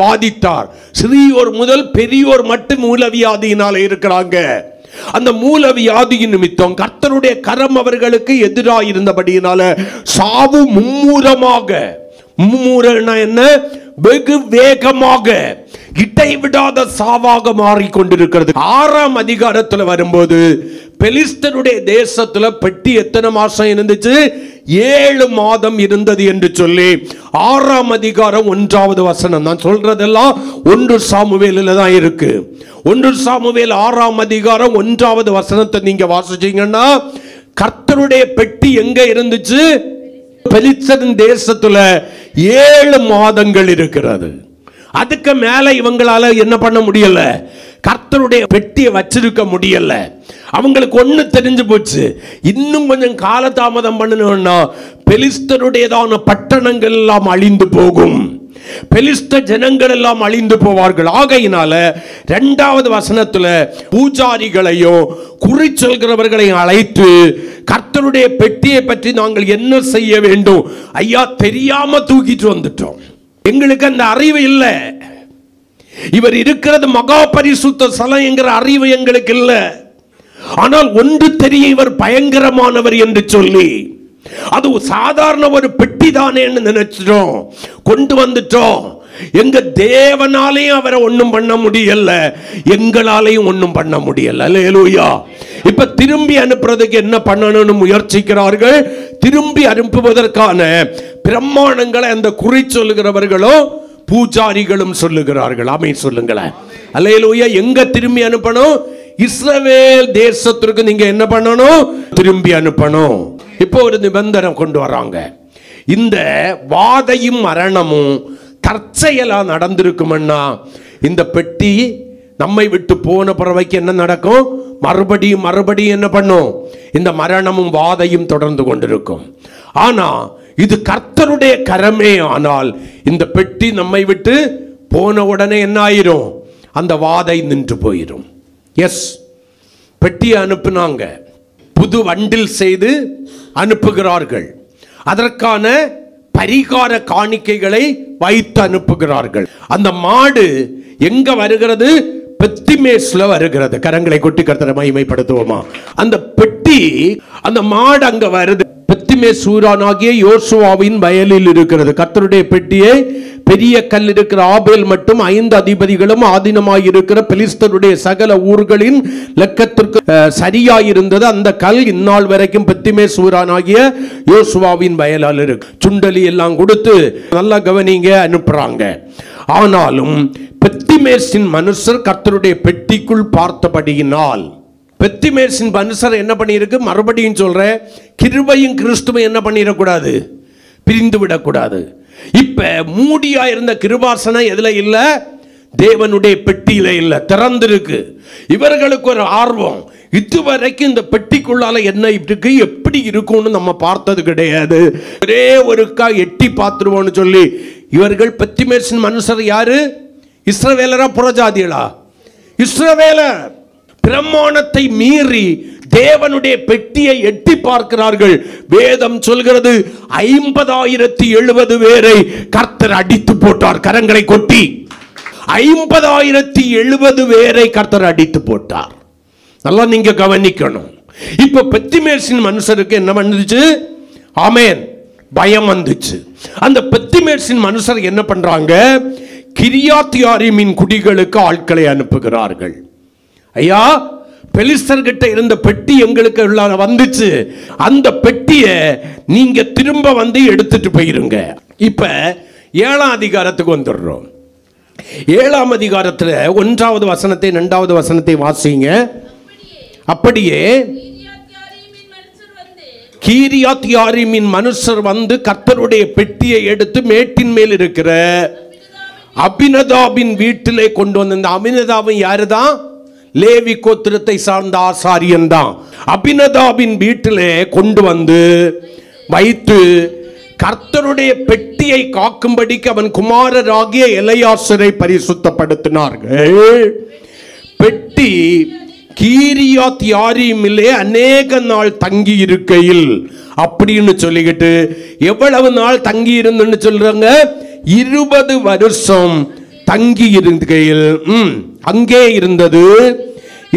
வாதித்தார். சிறியோர் முதல் பெரியோர் மட்டும் மூலவியாதியினால இருக்கிறாங்க. அந்த மூலவியாதியின் நிமித்தம் கர்த்தருடைய கரம் அவர்களுக்கு எதிராக இருந்தபடியினால சாவு மும்முரமாக, மும்முரனா என்ன? வெகு வேகமாக இடைவிடாத சாவாக மாறிக்கொண்டிருக்கிறது. 6ஆம் அதிகாரத்தில் வரும்போது பெலிஸ்தருடைய தேசத்துல பெட்டி எத்தனை மாசம் இருந்துச்சு? 7 மாதம் இருந்தது என்று சொல்லி 6ஆம் அதிகாரம் 1வது வசனம். நான் சொல்றதெல்லாம் 1 சாமுவேலில் தான் இருக்கு. 1 சாமுவேல் 6ஆம் அதிகாரம் 1வது வசனத்தை நீங்க வாசிச்சீங்கன்னா கர்த்தருடைய பெட்டி எங்க இருந்துச்சு? பெலிஸ்தரின் தேசத்துல 7 மாதங்கள் இருக்கிறது. அதுக்கு மேல இவங்களால என்ன பண்ண முடியல? கர்த்தருடைய பெட்டியை வச்சிருக்க முடியல. அவங்களுக்கு ஒண்ணு தெரிஞ்சு போச்சு, இன்னும் கொஞ்சம் காலதாமதம் பண்ணணும்னா பெலிஸ்தருடையதான பட்டணங்கள் எல்லாம் அழிந்து போகும், பெலிஸ்த ஜனங்கள் எல்லாம் அழிந்து போவார்கள். ஆகையினால 2வது வசனத்துல பூஜாரிகளையும் குறி சொல்கிறவர்களையும் அழைத்து கர்த்தருடைய பெட்டியை பற்றி நாங்கள் என்ன செய்ய வேண்டும்? ஐயா, தெரியாம தூக்கிட்டு வந்துட்டோம், எங்களுக்கு அந்த அறிவு இல்லை. இவர் இருக்கிறது மகா பரிசுத்த ஸ்தலம் என்கிற அறிவு எங்களுக்கு இல்லை. ஆனால் ஒன்று தெரிய, இவர் பயங்கரமானவர் என்று சொல்லி அது சாதாரண ஒரு பெட்டி தானே நினைச்சிட்டோம், கொண்டு வந்துட்டோம். எங்க தேவனாலையும் அவரை ஒண்ணும் பண்ண முடியல, எங்களாலையும் ஒண்ணும் பண்ண முடியல. அல்லேலூயா. இப்ப திரும்பி அனுப்புறதுக்கு என்ன பண்ணணும்னு முயற்சிக்கிறார்கள். திரும்பி அனுப்புவதற்கான பிரமாணங்களை அந்த குறி சொல்லுகிறவர்களும் பூஜாரிகளும் சொல்லுகிறார்கள். ஆமென் சொல்லுங்களேன். அல்லேலூயா. எங்க திரும்பி அனுப்பணும்? இஸ்ரவேல் தேசத்திற்கு நீங்க என்ன பண்ணணும்? திரும்பி அனுப்பணும். இப்போ ஒரு நிபந்தனை கொண்டு வராங்க. இந்த வாதையும் மரணமும் தற்செயலா நடந்திருக்கும்னா இந்த பெட்டி நம்மை விட்டு போன பிறவைக்கு என்ன நடக்கும்? மறுபடியும் மறுபடியும் என்ன பண்ணும்? இந்த மரணமும் வாதையும் தொடர்ந்து கொண்டிருக்கும். ஆனா இது கர்த்தருடைய கரமே. ஆனால் இந்த பெட்டி நம்மை விட்டு போன உடனே என்ன ஆயிரும்? அந்த வாதை நின்று போயிடும். எஸ், பெட்டியை அனுப்புனாங்க, புது வண்டில் செய்து அனுப்புகிறார்கள், அதற்கான பரிகார காணிக்கைகளை வைத்து அனுப்புகிறார்கள். அந்த மாடு எங்க வருகிறது? பெத்திமேஸ்ல வருகிறது. கரங்களை கொட்டி கர்த்தரை மகிமைப்படுத்துவோமா? அந்த பெட்டி, அந்த மாடு அங்க வருது. பெத்மேஸ் ஊரானாகிய யோசுவாவின் வயலில் இருக்கிறது. கர்த்தருடைய பெட்டியை பெரிய கல் இருக்கிற ஆபேல் மட்டும் 5 அதிபதிகளும் ஆதீனமாய் இருக்கிற பெலிஸ்தருடைய சகல ஊர்களின் லெக்கத்திற்கு சரியாயிருந்தது. அந்த கல் இந்நாள் வரைக்கும் பெத்மேஸ் ஊரானாகிய யோசுவாவின் வயலால் இருக்கு. சுண்டலி எல்லாம் கொடுத்து நல்லா கவனிங்க அனுப்புறாங்க. ஆனாலும் பெத்மேசின் மனுஷர் கர்த்தருடைய பெட்டிக்குள் பார்த்தபடியினால், பெத்மேசின் மனுஷர் என்ன பண்ணியிருக்கு? மறுபடியும் சொல்றேன், கிருபையும் கிறிஸ்துவும் என்ன பண்ணிடக்கூடாது? பிரிந்து விடக்கூடாது. இப்ப மூடியா இருந்த கிருபாசனம் எதுல இல்ல? தேவனுடைய பெட்டியில இல்ல, திறந்திருக்கு. இவர்களுக்கு ஒரு ஆர்வம், இதுவரைக்கும் இந்த பெட்டிக்குள்ளால என்ன இருக்கு, எப்படி இருக்கும்னு நம்ம பார்த்தது கிடையாது, ஒரே ஒருக்கா எட்டி பார்த்துருவோம்னு சொல்லி இவர்கள் பெத்மேசின் மனுஷர் யாரு? இஸ்ரவேலரா புறஜாதிகளா? இஸ்ரவேலர். பிரமாணத்தை மீறி தேவனுடைய பெட்டியை எட்டி பார்க்கிறார்கள். வேதம் சொல்கிறது 50,070 பேரை கர்த்தர் அடித்து போட்டார். கரங்களை கொட்டி 50,070 பேரை கர்த்தர் அடித்து போட்டார். நல்லா நீங்க கவனிக்கணும். இப்ப பெத்மேசின் மனுஷருக்கு என்ன வந்துச்சு? ஆமென், பயம் வந்துச்சு. அந்த பெத்மேசின் மனுஷர் என்ன பண்றாங்க? கிரியாத்யாரீமின் குடிகளுக்கு ஆட்களை அனுப்புகிறார்கள். ஐயா, பெலிஸ்தர்கிட்ட இருந்த பெட்டி எங்களுக்கு வந்துச்சு, அந்த பெட்டியை நீங்க திரும்ப வந்து எடுத்துட்டு போயிருங்க. இப்ப 7ஆம் அதிகாரத்துக்கு வந்துடுறோம். 7ஆம் அதிகாரத்தில் 1வது வசனத்தை 2வது வசனத்தை வாசிங்க. அப்படியே கீரியாத்யாரீமின் மனுஷர் வந்து கர்த்தருடைய பெட்டியை எடுத்து மேட்டின் மேல் இருக்கிற அபினதாபின் வீட்டிலே கொண்டு வந்து, இந்த அபினதாபின் யாருதான்? லேவி கோத்திரத்தை சார்ந்த ஆசாரியன் தான். அபினதாபின் வீட்டிலே கொண்டு வந்து வைத்து கர்த்தருடைய பெட்டியை காக்கும்படிக்கு அவன் குமாரராகிய எலெயாசரை பரிசுத்தப்படுத்தினார்கள். பெட்டி கீரியாத்யாரீமிலே அநேக நாள் தங்கி இருக்கையில், அப்படின்னு சொல்லிக்கிட்டு எவ்வளவு நாள் தங்கி இருந்துன்னு சொல்றாங்க? 20 வருஷம் தங்கி இருக்கையில் அங்கே இருந்தது.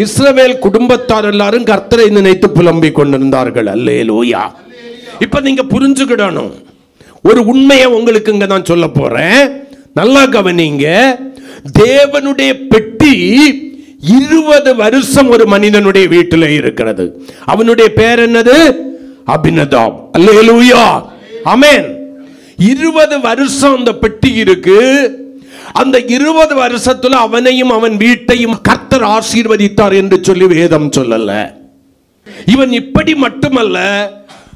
இஸ்ரவேல் குடும்பத்தார் எல்லாரும் கர்த்தரை நினைத்து புலம்பிக் கொண்டிருந்தார்கள். அல்லேலூயா. இப்ப நீங்க புரிஞ்சுக்கிடணும், ஒரு உண்மையை உங்களுக்கு இங்க நான் சொல்ல போறேன், நல்லா கவனிங்க. தேவனுடைய பெட்டி 20 வருஷம் ஒரு மனிதனுடைய வீட்டில் இருக்கிறது. அவனுடைய பேர் என்னது? அபினதாப். அல்லேலூயா, ஆமென். 20 வருஷம் அந்த பெட்டி இருக்கு. அந்த 20 வருஷத்துல அவனையும் அவன் வீட்டையும் கர்த்தர் ஆசீர்வதித்தார் என்று சொல்லி வேதம் சொல்லல. இவன் இப்படி மட்டுமல்ல,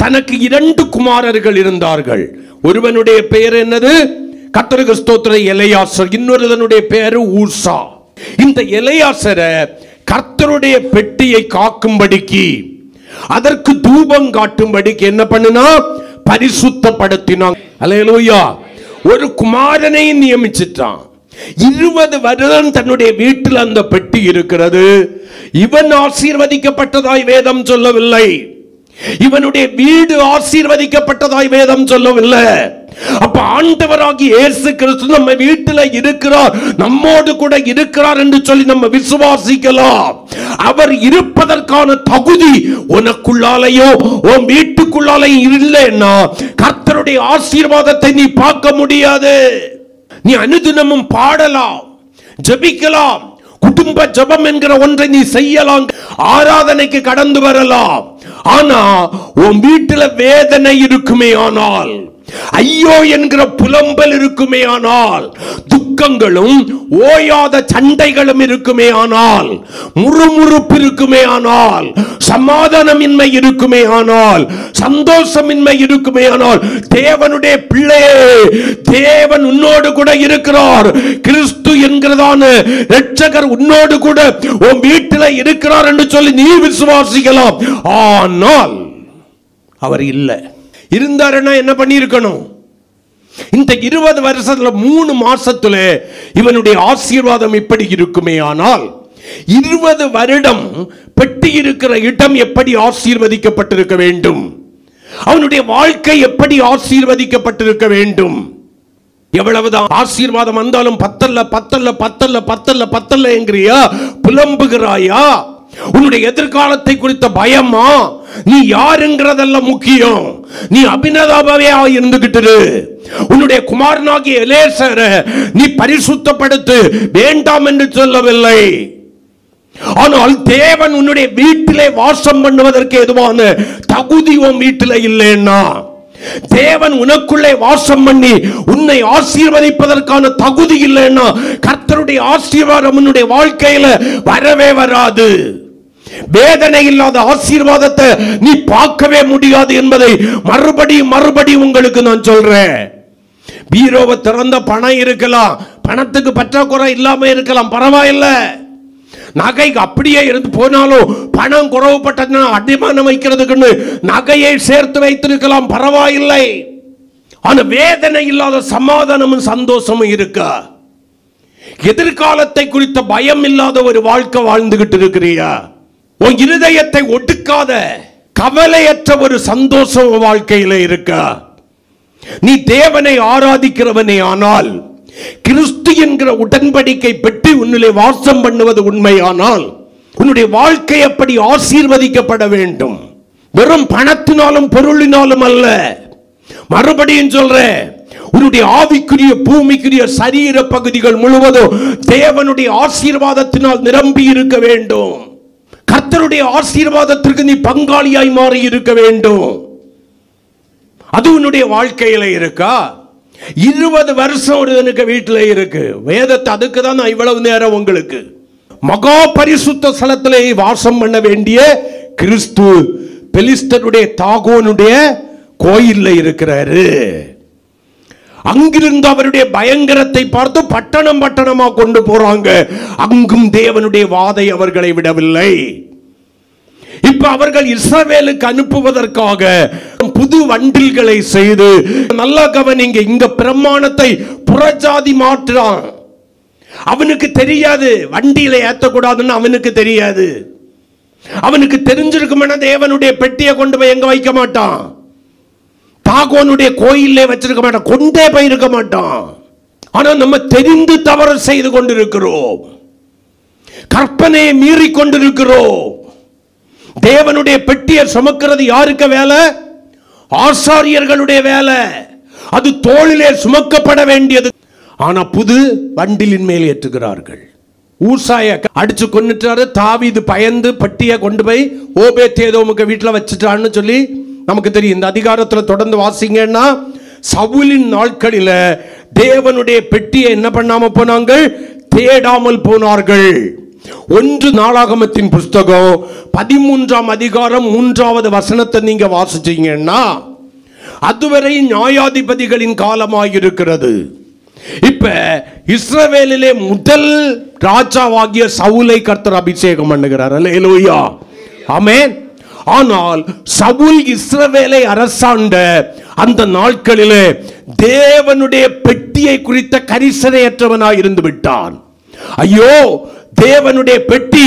தனக்கு 2 குமாரர்கள் இருந்தார்கள். ஒருவனுடைய பெயர் என்னது? கர்த்தருக்கு ஸ்தோத்திரம், எலெயாசர். இன்னொருவனுடைய பெயர் ஊசா. இந்த எலெயாசரை கர்த்தருடைய பெட்டியை காக்கும்படிக்கு, அதற்கு தூபம் காட்டும்படிக்கு என்ன பண்ணினா? பரிசுத்தப்படுத்தினான். அல்லேலூயா. ஒரு குமாரனை நியமிச்சிட்டான். 20 வருடம் தன்னுடைய வீட்டில் அந்த பெட்டி இருக்கிறது. இவன் ஆசீர்வதிக்கப்பட்டதாய் வேதம் சொல்லவில்லை. இவனுடைய வீடு ஆசீர்வதிக்கப்பட்டதாய் வேதம் சொல்லவில்லை. அப்ப ஆண்டவராகிய இயேசு கிறிஸ்து நம்ம வீட்டில் இருக்கிறார், நம்மோடு கூட இருக்கிறார் என்று சொல்லி நம்ம விசுவாசிக்கலாம். அவர் இருப்பதற்கான தகுதி உனக்குள்ளாலேயோ உன் வீட்டுக்குள்ளாலேயும் இல்லைன்னா கர்த்தருடைய ஆசீர்வாதத்தை நீ பார்க்க முடியாது. நீ அனுதினமும் பாடலாம், ஜெபிக்கலாம், குடும்ப ஜெபம் என்கிற ஒன்றை நீ செய்யலாம், ஆராதனைக்கு கடந்து வரலாம். ஆனா உன் வீட்டில் வேதனை இருக்குமே ஆனால், ஐயோ என்கிற புலம்பல் இருக்குமே ஆனால், துக்கங்களும் ஓயாத சண்டைகளும் இருக்குமே ஆனால், முறுமுறுப்பு இருக்குமே ஆனால், சமாதானமின்மை இருக்குமே ஆனால், சந்தோஷமின்மை இருக்குமே ஆனால், தேவனுடைய பிள்ளையே, தேவன் உன்னோடு கூட இருக்கிறார். கிறிஸ்து என்கிறதான இரட்சகர் உன்னோடு கூட உன் வீட்டில் இருக்கிறார் என்று சொல்லி நீ விசுவாசிக்கலாம். ஆனால் அவர் இல்லை. இருந்தாருன்னா என்ன பண்ணி இருக்கணும்? இந்த 20 வருஷத்துல 3 மாசத்துல இவனுடைய ஆசீர்வாதம் இப்படி இருக்குமே ஆனால், 20 வருடம் பெட்டி இருக்கிற இடம் எப்படி ஆசீர்வதிக்கப்பட்டிருக்க வேண்டும்? அவனுடைய வாழ்க்கை எப்படி ஆசீர்வதிக்கப்பட்டிருக்க வேண்டும்? எவ்வளவுதான் ஆசீர்வாதம் வந்தாலும் பத்தல்ல பத்தல்ல பத்தல்ல பத்தல்ல பத்தல்ல என்கிறியா? புலம்புகிறாயா? உன்னுடைய எதிர்காலத்தை குறித்த பயமா? நீ யாருங்கிறதெல்லாம் முக்கியம். நீ அபினதாபாவே இருந்துகிட்டு உன்னுடைய குமாரனாகிய எலேசரை நீ பரிசுத்தப்படுத்து வேண்டாம் என்று சொல்லவில்லை. ஆனால் தேவன் உன்னுடைய வீட்டிலே வாசம் பண்ணுவதற்கு எதுவான தகுதி உன் வீட்டில் இல்லைன்னா, தேவன் உனக்குள்ளே வாசம் பண்ணி உன்னை ஆசீர்வதிப்பதற்கான தகுதி இல்லைன்னா, கர்த்தருடைய ஆசீர்வாதம் உன்னுடைய வாழ்க்கையில வரவே வராது. வேதனை இல்லாத ஆசீர்வாதத்தை நீ பார்க்கவே முடியாது என்பதை மறுபடியும் உங்களுக்கு நான் சொல்றேன். பீரோவை திறந்த பணம் இருக்கலாம், பணத்துக்கு பற்றாக்குறை இல்லாம இருக்கலாம், பரவாயில்லை. நகை அப்படியே இருந்து போனாலும் பணம் குறைவுபட்டதுன்னா அடிமானம் வைக்கிறதுக்குன்னு நகையை சேர்த்து வைத்திருக்கலாம், பரவாயில்லை. ஆனா வேதனை இல்லாத சமாதானமும் சந்தோஷமும் இருக்கா? எதிர்காலத்தை குறித்த பயம் இல்லாத ஒரு வாழ்க்கை வாழ்ந்துகிட்டு இருக்கிறியா? உன் இருதயத்தை ஒடுக்காத கவலையற்ற ஒரு சந்தோஷம் வாழ்க்கையில இருக்கா? நீ தேவனை ஆராதிக்கிறவனே ஆனால், கிறிஸ்து என்கிற உடன்படிக்கை பெற்று உன்னிலே வாசம் பண்ணுவது உண்மையானால், உன்னுடைய வாழ்க்கை அப்படி ஆசீர்வதிக்கப்பட வேண்டும். வெறும் பணத்தினாலும் பொருளினாலும் அல்ல. மறுபடியும் சொல்றேன், உன்னுடைய ஆவிக்குரிய பூமிக்குரிய சரீர பகுதிகள் முழுவதும் தேவனுடைய ஆசீர்வாதத்தினால் நிரம்பி இருக்க வேண்டும். கர்த்தருடைய ஆசீர்வாதத்திற்கு நீ பங்காளியாய் மாறி இருக்க வேண்டும். அது உன்னுடைய வாழ்க்கையில இருக்கா? 20 வருஷம் ஒருவனுக்கு வீட்டில் இருக்கு. வேதத்தை அதுக்கு தான் நான் இவ்வளவு நேரம் உங்களுக்கு. மகா பரிசுத்த ஸ்தலத்திலே வாசம் பண்ண வேண்டிய கிறிஸ்து பெலிஸ்தருடைய தாகோனுடைய கோயில்ல இருக்கிறாரு. அங்கிருந்து அவருடைய பயங்கரத்தை பார்த்து பட்டணமா கொண்டு போறாங்க. அங்கும் தேவனுடைய வாதை அவர்களை விடவில்லை. இப்ப அவர்கள் இஸ்ரவேலுக்கு அனுப்புவதற்காக புது வண்டில்களை செய்து, நல்லா கவனிங்க, இங்க பிரமாணத்தை புறஜாதி மாற்றான். அவனுக்கு தெரியாது வண்டியில ஏத்தக்கூடாதுன்னு, அவனுக்கு தெரியாது. அவனுக்கு தெரிஞ்சிருக்கும்னா தேவனுடைய பெட்டியை கொண்டு போய் எங்க வைக்க மாட்டான், தாகோனுடைய கோயிலே வச்சிருக்க மாட்டான், கொண்டே போயிருக்க மாட்டான். ஆனா நம்ம தெரிந்து தவறு செய்து கொண்டிருக்கிறோம், கற்பனையை மீறி கொண்டிருக்கிறோம். தேவனுடைய பெட்டியை சுமக்கிறது யாருக்கு வேலை? ஆசாரியர்களுடைய வேலை. அது தோளிலே சுமக்கப்பட வேண்டியது. ஆனா புது வண்டிலின் மேல் ஏற்றுகிறார்கள். ஊசாய அடிச்சு கொன்னுட்டாரு. தாவீது பயந்து பெட்டியை கொண்டு போய் ஓபேத்ஏதோமுக்கு வீட்டில் வச்சுட்டான்னு சொல்லி நமக்கு தெரியும். இந்த அதிகாரத்தில் தொடர்ந்து வாசிங்கன்னா, சவுலின் நாட்களில தேவனுடைய பெட்டியை என்ன பண்ணாம போனாங்க? தேடாமல் போனார்கள். 1 நாளாகமத்தின் புஸ்தகம் 13ஆம் அதிகாரம் 3வது வசனத்தை நீங்க வாசிச்சீங்கன்னா, அதுவரை நியாயாதிபதிகளின் காலமாயிருக்கிறது. இப்ப இஸ்ரவேலிலே முதல் ராஜாவாகிய சவுலை கர்த்தர் அபிஷேகம் பண்ணுகிறார். அல்லேலூயா, ஆமென். ஆனால் சவுல் இஸ்ரவேலை அரசாண்ட அந்த நாட்களிலே தேவனுடைய பெட்டியை குறித்த கரிசனையற்றவனாய் இருந்து விட்டான். ஐயோ, தேவனுடைய பெட்டி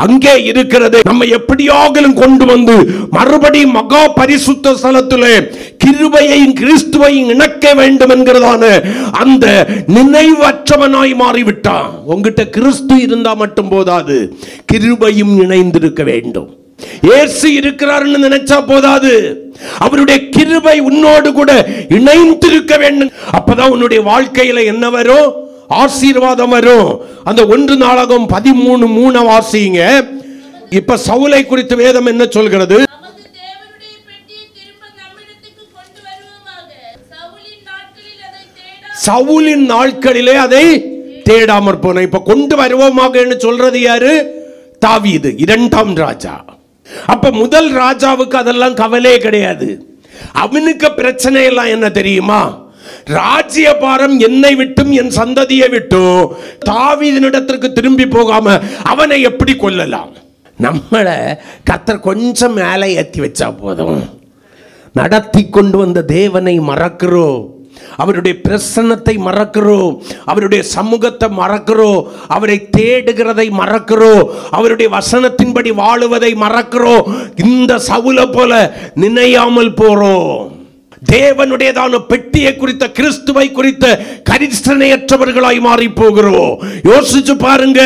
அங்கே இருக்கிறது, நம்ம எப்படியாகிலும் கொண்டு வந்து மறுபடியும் மகா பரிசுத்த ஸ்தலத்திலே கிருபையையும் கிறிஸ்துவையும் இணைக்க வேண்டும் என்கிறதான அந்த நினைவற்றவனாய் மாறிவிட்டான். உங்ககிட்ட கிறிஸ்து இருந்தா மட்டும் போதாது, கிருபையும் இணைந்திருக்க வேண்டும். இயேசு இருக்கிறார்னு நினைச்சா போதாது, அவருடைய கிருபை உன்னோடு கூட இணைந்திருக்க வேண்டும். அப்பதான் உன்னுடைய வாழ்க்கையில என்ன வரும்? ஆசீர்வாதம் வரும். அந்த 1 நாளாகமம் 13:3 வாசிங்க. இப்ப சவுலை குறித்து வேதம் என்ன சொல்கிறது? சவுலின் நாட்களிலே அதை தேடாமற் போன. இப்ப கொண்டு வருவோமாக சொல்றது யாரு? தாவீது, 2ஆம் ராஜா. அப்ப முதல் ராஜாவுக்கு அதெல்லாம் கவலையே கிடையாது. அவனுக்கு பிரச்சனை எல்லாம் என்ன தெரியுமா? ராஜ்யபாரம் என்னை விட்டும் என் சந்ததியை விட்டும் தாவீதினிடத்திற்கு திரும்பி போகாம அவனை எப்படி கொல்லலாம்? நம்மளை கர்த்தர் கொஞ்சம் மேலே ஏற்றி வச்சா போதும், நடத்தி கொண்டு வந்த தேவனை மறக்கிறோம், அவருடைய பிரசன்னத்தை மறக்கிறோம், அவருடைய சமூகத்தை மறக்கிறோம், அவரை தேடுகிறதை மறக்கிறோம், அவருடைய வசனத்தின்படி வாழுவதை மறக்கிறோம். இந்த சவுலை போல நினையாமல் போறோம். தேவனுடையதான பெட்டியை குறித்த, கிறிஸ்துவை குறித்த கரிசனையற்றவர்களாய் மாறி போகிறோம். யோசிச்சு பாருங்க.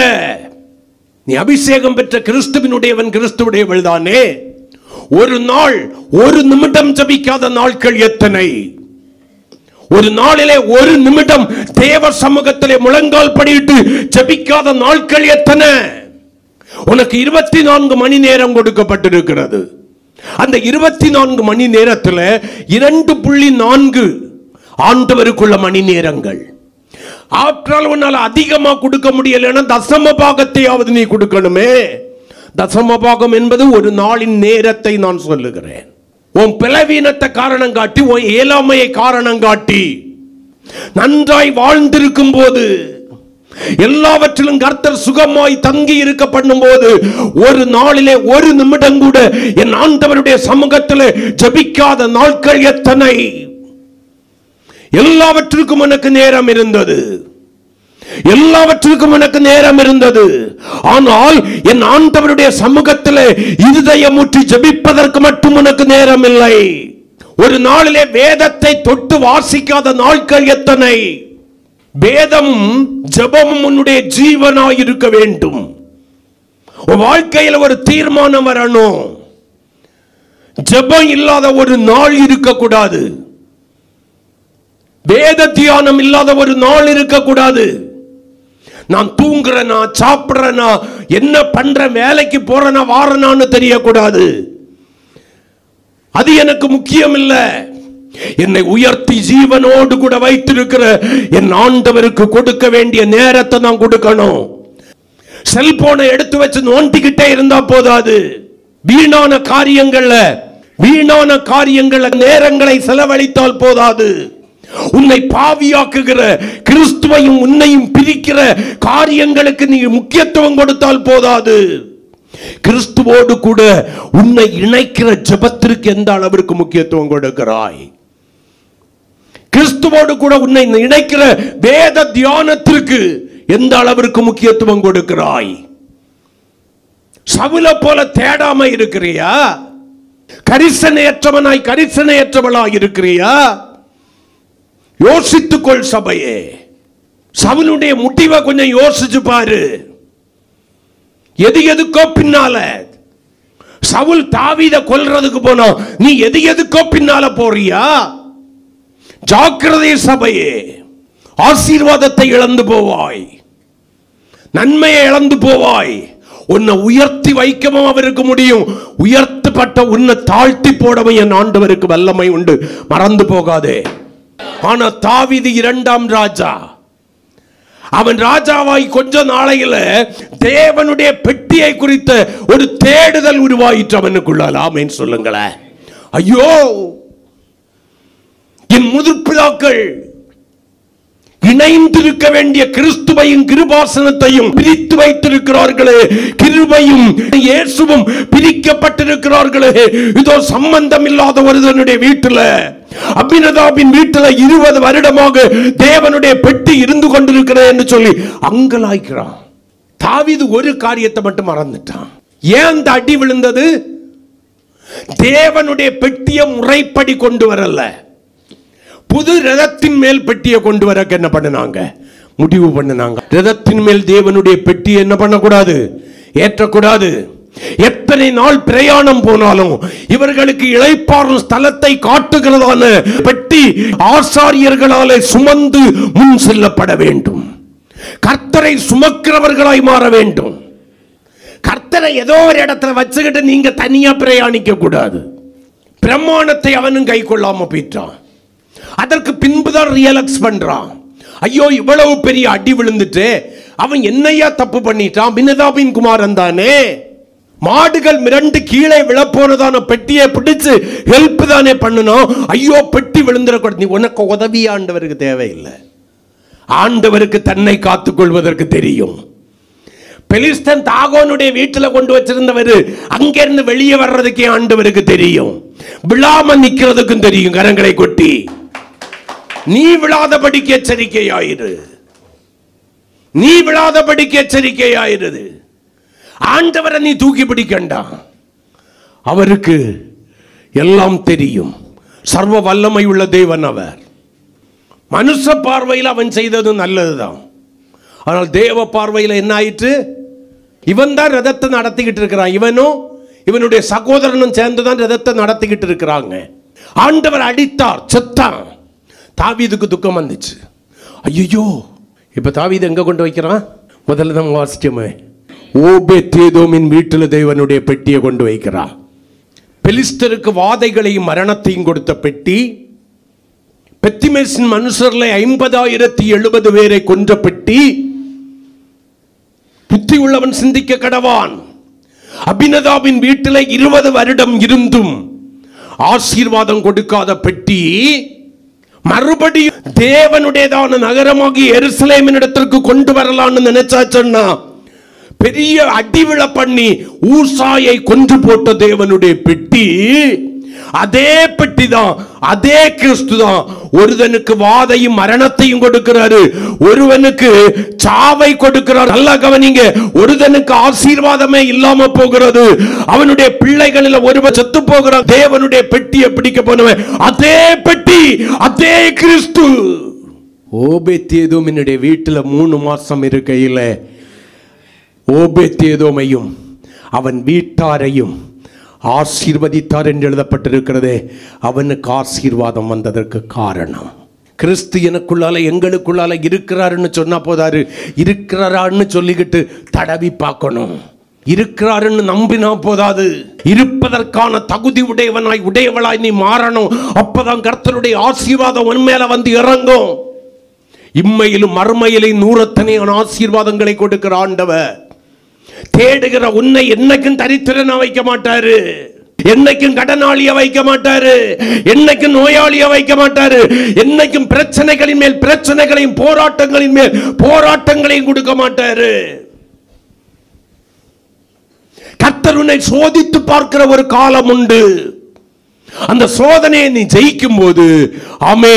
நீ அபிஷேகம் பெற்ற கிறிஸ்துவினுடையவன், கிறிஸ்துவுடையவள் தானே. ஒரு நாள் ஒரு நிமிடம் ஜெபிக்காத நாட்கள் எத்தனை? ஒரு நாளிலே ஒரு நிமிடம் தேவ சமூகத்திலே முழங்கால் படியிட்டு ஜெபிக்காத நாட்கள் எத்தனை? உனக்கு 24 மணி நேரம் கொடுக்கப்பட்டிருக்கிறது. அந்த 24 மணி நேரத்தில் 2.4 ஆண்டவருக்குள்ள மணி நேரங்கள். ஆற்றால் உன்னால் அதிகமா கொடுக்க முடியலன்னா தசம பாகத்தையாவது நீ கொடுக்கணுமே. தசம பாகம் என்பது ஒரு நாளின் நேரத்தை நான் சொல்லுகிறேன். உன் பலவீனத்தை காரணம் காட்டி, உன் இயலாமையை காரணம் காட்டி, நன்றாய் வாழ்ந்திருக்கும் போது, எல்லாவற்றிலும் கர்த்தர் சுகமாய் தங்கி இருக்க பண்ணும் போது, ஒரு நாளிலே ஒரு நிமிடம் கூட என் ஆண்டவருடைய சமூகத்தில் ஜெபிக்காத நாட்கள் எத்தனை? எல்லாவற்றுக்கும் எனக்கு நேரம் இருந்தது, எல்லாவற்றுக்கும் எனக்கு நேரம் இருந்தது. ஆனால் என் ஆண்டவருடைய சமூகத்தில் இருதயமுற்றி ஜெபிப்பதற்கு மட்டும் உனக்கு நேரம் இல்லை. ஒரு நாளிலே வேதத்தை தொட்டு வாசிக்காத நாட்கள் எத்தனை? வேதமும் ஜெபமும் உன்னுடைய ஜீவனாய் இருக்க வேண்டும். வாழ்க்கையில் ஒரு தீர்மானம் வரணும். ஜெபம் இல்லாத ஒரு நாள் இருக்கக்கூடாது. வேத தியானம் இல்லாத ஒரு நாள் இருக்கக்கூடாது. நான் தூங்குறேனா, சாப்பிடுறேனா, என்ன பண்ற, வேலைக்கு போறேனா, வாரனான்னு தெரியக்கூடாது. அது எனக்கு முக்கியம் இல்லை. என்னை உயர்த்தி ஜீவனோடு கூட வைத்திருக்கிற என் ஆண்டவருக்கு கொடுக்க வேண்டிய நேரத்தை நான் கொடுக்கணும். செல்போனை எடுத்து வச்சு நோண்டிக்கிட்டே இருந்தா போதாது. வீணான காரியங்கள்ல நேரங்களை செலவழித்தால் போதாது. உன்னை பாவியாக்குகிற, கிறிஸ்துவையும் உன்னையும் பிரிக்கிற காரியங்களுக்கு நீ முக்கியத்துவம் கொடுத்தால் போதாது. கிறிஸ்துவோடு கூட உன்னை இணைக்கிற ஜெபத்திற்கு எந்த அளவிற்கு முக்கியத்துவம் கொடுக்கிறாய்? கிறிஸ்துவோடு கூட உன்னை இணைக்கிற வேத தியானத்திற்கு எந்த அளவிற்கு முக்கியத்துவம் கொடுக்கிறாய்? சவுலை போல தேடாம இருக்கிறியா? கரிசனையற்றவனாய் கரிசனையற்றவளாய் இருக்கிறியா? யோசித்துக்கொள் சபையே. சவுலுடைய முடிவை கொஞ்சம் யோசிச்சு பாரு. எதுக்கோ பின்னால சவுல் தாவீதை கொல்றதுக்கு போனா, நீ எதுக்கோ பின்னால போறியா? ஜாக்கிரதை சபையே. ஆசீர்வாதத்தை இழந்து போவாய், நன்மையை இழந்து போவாய். உன்னை உயர்த்தி வைக்கவும் அவருக்கு முடியும், உயர்த்தப்பட்ட உன்னை தாழ்த்தி போடவும் என் ஆண்டவருக்கு வல்லமை உண்டு, மறந்து போகாதே. ஆனா தாவீது 2ஆம் ராஜா. அவன் ராஜாவாய் கொஞ்ச நாளையில தேவனுடைய பெட்டியை குறித்த ஒரு தேடுதல் உருவாயிற்று அவனுக்குள்ளால். ஆமென் சொல்லுங்களேன். ஐயோ, என் முதிர்பிதாக்கள் இணைந்திருக்க வேண்டிய கிறிஸ்துவையும் கிருபாசனத்தையும் பிரித்து வைத்திருக்கிறார்களே, கிருபையும் இயேசுவும் பிரிக்கப்பட்டிருக்கிறார்களே. இதோ சம்பந்தம் இல்லாத ஒருவனுடைய வீட்டில், அபினதாபின் வீட்டில் 20 வருடமாக தேவனுடைய பெட்டி இருந்து கொண்டிருக்கிறது என்று சொல்லி அங்கலாய்க்கிறான். தாவீது ஒரு காரியத்தை மட்டும் மறந்துட்டான். ஏன் அந்த அடி விழுந்தது? தேவனுடைய பெட்டியை முறைப்படி கொண்டு வரல, புது ரதத்தின் மேல் பெட்டியை கொண்டு வர என்ன பண்ணினாங்க? முடிவு பண்ணினாங்க. ரதத்தின் மேல் தேவனுடைய பெட்டி என்ன பண்ணக்கூடாது? ஏற்றக்கூடாது. எத்தனை நாள் பிரயாணம் போனாலும் இவர்களுக்கு இளைப்பாறும் ஸ்தலத்தை காட்டுகிறதான பெட்டி ஆசாரியர்களாலே சுமந்து முன் செல்லப்பட வேண்டும். கர்த்தரை சுமக்கிறவர்களாய் மாற வேண்டும். கர்த்தரை ஏதோ ஒரு இடத்துல வச்சுக்கிட்டு நீங்க தனியா பிரயாணிக்க கூடாது. பிரமாணத்தை அவனும் கை கொள்ளாம போயிட்டான். அதற்கு பின்புதான் ரியலைஸ் பண்றான். ஐயோ, இவ்வளவு பெரிய அடி விழுந்துட்டு அவன் என்னையா தப்பு பண்ணிட்டான்? அபினதாபின் குமாரன் தானே. மாடுகள் மிரண்டு கீழே விழப்போனதான பெட்டியை பிடிச்சு ஹெல்ப் தானே பண்ணணும். ஐயோ, பெட்டி விழுந்துடக்கூடாது. நீ உனக்கு உதவி ஆண்டவருக்கு தேவையில்லை. ஆண்டவருக்கு தன்னை காத்துக் கொள்வதற்கு தெரியும். பெலிஸ்தன் தாகோனுடைய வீட்டில் கொண்டு வச்சிருந்தவர் அங்கிருந்து வெளியே வர்றதுக்கே ஆண்டவருக்கு தெரியும். விழாம நிக்கிறதுக்கும் தெரியும். கரங்களை கொட்டி நீ விழாதபடிக்கு எச்சரிக்கையாயிரு. நீ விழாதபடிக்கு எச்சரிக்கையாயிரு. ஆண்டவரை நீ தூக்கி பிடிக்கண்டா. அவருக்கு எல்லாம் தெரியும். சர்வ வல்லமை உள்ள தேவன் அவர். மனுஷ பார்வையில் அவன் செய்தது நல்லதுதான். ஆனால் தேவ பார்வையில் என்ன ஆயிற்று? இவன் தான் ரதத்தை நடத்திக்கிட்டு இருக்கிறான். இவனும் இவனுடைய சகோதரனும் சேர்ந்துதான் ரதத்தை நடத்திக்கிட்டு இருக்கிறாங்க. ஆண்டவர் அடித்தார், செத்தான். தாவீதுக்கு துக்கம் வந்துச்சு. ஐயோ, இப்ப தாவீது எங்க கொண்டு வைக்கிறான்? முதல்ல நம்ம வாசிச்சோமே, ஓபேத்ஏதோமின் வீட்டில் தேவனுடைய பெட்டியை கொண்டு வைக்கிறான். பெலிஸ்தருக்கு வாதைகளையும் மரணத்தையும் கொடுத்த பெட்டி, பெத்திமேசின் மனுஷர்களை 50,070 பேரை கொன்ற பெட்டி, புத்தி உள்ளவன் சிந்திக்க கடவான். அபினதாவின் வீட்டில் 20 வருடம் இருந்தும் ஆசீர்வாதம் கொடுக்காத பெட்டி, மறுபடியும் தேவனுடையதான நகரமாகி எருசலேமின் இடத்திற்கு கொண்டு வரலான்னு நினைச்சாச்சுன்னா பெரிய அடிவிழ பண்ணி ஊசாயை கொன்று போட்ட தேவனுடைய பெட்டி, அதே பெட்டி தான், அதே கிறிஸ்து தான். ஒருவனுக்கு வாதையும் மரணத்தையும் கொடுக்கிறாரு, ஒருவனுக்கு சாவை கொடுக்கிறார். நல்லா கவனிங்க, ஒருவனுக்கு ஆசீர்வாதமே இல்லாம போகிறது, அவனுடைய பிள்ளைகளில் ஒருவன் செத்து போகிறான். தேவனுடைய பெட்டியை பிடிக்க போனவன் அதே பெட்டி, அதே கிறிஸ்து. ஓபேத்ஏதோமினுடைய வீட்டில் 3 மாசம் இருக்கையில் ஓபேத்ஏதோமையும் அவன் வீட்டாரையும் ஆசீர்வதித்தார் என்று எழுதப்பட்டிருக்கிறது. அவனுக்கு ஆசீர்வாதம் வந்ததற்கு காரணம், கிறிஸ்து எனக்குள்ளால எங்களுக்குள்ளால இருக்கிறாருன்னு சொன்னா போதாரு, இருக்கிறாரான்னு சொல்லிக்கிட்டு தடவி பார்க்கணும். இருக்கிறாருன்னு நம்பினா போதாது, இருப்பதற்கான தகுதி உடையவளாய் நீ மாறணும். அப்பதான் கர்த்தருடைய ஆசீர்வாதம் உன் மேல வந்து இறங்கும். இம்மையிலும் மறுமையிலும் 100 ஆசீர்வாதங்களை கொடுக்கிற ஆண்டவர் தேடுகிற உன்னை என்னைக்கும் தரித்திரனா வைக்க மாட்டாரு, என்னைக்கும் கடனாளிய வைக்க மாட்டாரு, என்னைக்கும் நோயாளிய வைக்க மாட்டாரு, என்னைக்கும் பிரச்சனைகளின் மேல் பிரச்சனைகளையும் போராட்டங்களின் மேல் போராட்டங்களையும் கொடுக்க மாட்டாரு. கர்த்தர் உன்னை சோதித்து பார்க்கிற ஒரு காலம் உண்டு. அந்த சோதனையை நீ ஜெயிக்கும் போது, ஆமே,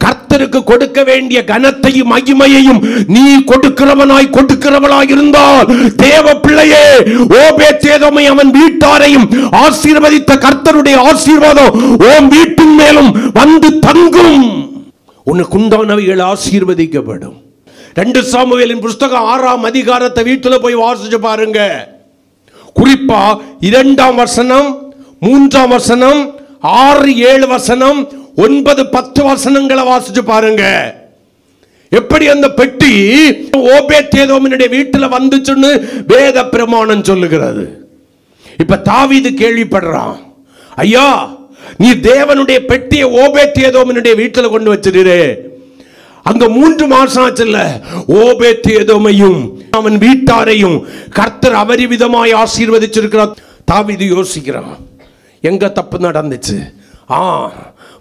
கர்த்தருக்கு கொடுக்க வேண்டிய கனத்தையும் மகிமையையும் நீ கொடுக்கிறவளாய் இருந்தால், தேவ பிள்ளையே, ஓபேத்ஏதோமை அவன் வீட்டாரையும் ஆசீர்வதித்த கர்த்தருடைய ஆசீர்வாதம் உன் வீட்டின் மேலும் வந்து தங்கும். உனக்கு உண்டானவைகள் ஆசீர்வதிக்கப்படும். 2 சாமுவேலின் புஸ்தகம் 6ஆம் அதிகாரத்தை வீட்டில் போய் வாசிச்சு பாருங்க. குறிப்பா 2ஆம் வசனம், 3ஆம் வசனம், 6, 7 வசனம், 9, 10 வசனங்களை வாசிச்சு பாருங்க. எப்படி அந்த பெட்டி ஓபேத்ஏதோமினுடைய வீட்டில் வந்துச்சுன்னு வேத பிரமாணம் சொல்லுகிறது. இப்ப தாவீது கேள்விப்படுறான், ஐயா, நீ தேவனுடைய பெட்டியை ஓபேத்ஏதோமினுடைய வீட்டில் கொண்டு வச்சிரு. அங்க 3 மாசம் ஆச்சுல்ல, ஓபேத்ஏதோமையும் அவன் வீட்டாரையும் கர்த்தர் அபரிவிதமாய் ஆசீர்வதிச்சிருக்கிறார். தாவீது யோசிக்கிறான், எங்க தப்பு நடந்துச்சு?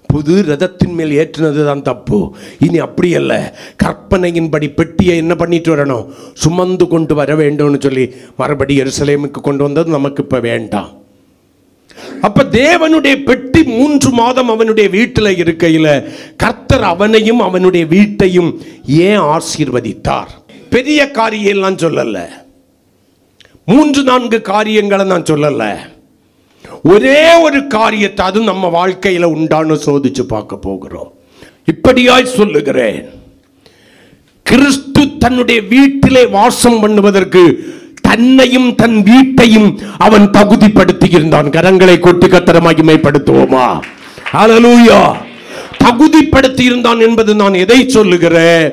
புது ரதத்தின் மேல் ஏற்றினதுதான் தப்பு. இனி அப்படி அல்ல, கற்பனையின்படி பெட்டியை என்ன பண்ணிட்டு வரணும், சுமந்து கொண்டு வர வேண்டும்னு சொல்லி மறுபடி எருசலேமுக்கு கொண்டு வந்தது நமக்கு இப்ப வேண்டாம். அப்ப தேவனுடைய பெட்டி 3 மாதம் அவனுடைய வீட்டில் இருக்கையில் கர்த்தர் அவனையும் அவனுடைய வீட்டையும் ஏன் ஆசீர்வதித்தார்? பெரிய காரியம் எல்லாம் சொல்லல, 3-4 காரியங்களை நான் சொல்லல, ஒரே ஒரு காரியத்தை அது நம்ம வாழ்க்கையில உண்டான சோதிச்சு பார்க்க போகிறோம். இப்படியாய் சொல்லுகிறேன், கிறிஸ்து தன்னுடைய வீட்டிலே வாசம் பண்ணுவதற்கு தன்னையும் தன் வீட்டையும் அவன் தகுதிப்படுத்தி இருந்தான். கரங்களை கொட்டி கர்த்தரை மகிமைப்படுத்துவோமா? ஹல்லேலூயா. தகுதிப்படுத்தி இருந்தான் என்பது நான் எதை சொல்லுகிறேன்?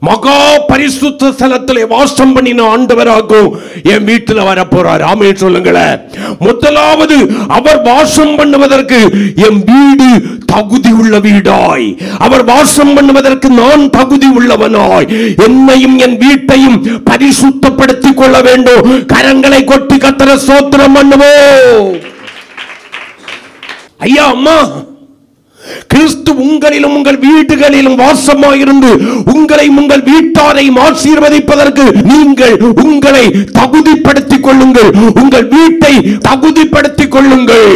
மகா பரிசுத்த ஸ்தலத்திலே வாசம் பண்ணின ஆண்டவராகும் என் வீட்டில் வர போறார். ஆமென் சொல்லுங்களேன். முதலாவது, அவர் வாசம் பண்ணுவதற்கு என் வீடு தகுதி உள்ள வீடாய், அவர் வாசம் பண்ணுவதற்கு நான் தகுதி உள்ளவனாய், என்னையும் என் வீட்டையும் பரிசுத்தப்படுத்திக் கொள்ள வேண்டும். கரங்களை கொட்டி கர்த்தரை ஸ்தோத்திரம் பண்ணுவோம். ஐயா, அம்மா, கிறிஸ்து உங்களிலும் உங்கள் வீடுகளிலும் வாசமாயிருந்து உங்களையும் உங்கள் வீட்டாரையும் ஆசீர்வதிப்பதற்கு நீங்கள் உங்களை தகுதிப்படுத்திக் கொள்ளுங்கள். உங்கள் வீட்டை தகுதிப்படுத்திக் கொள்ளுங்கள்.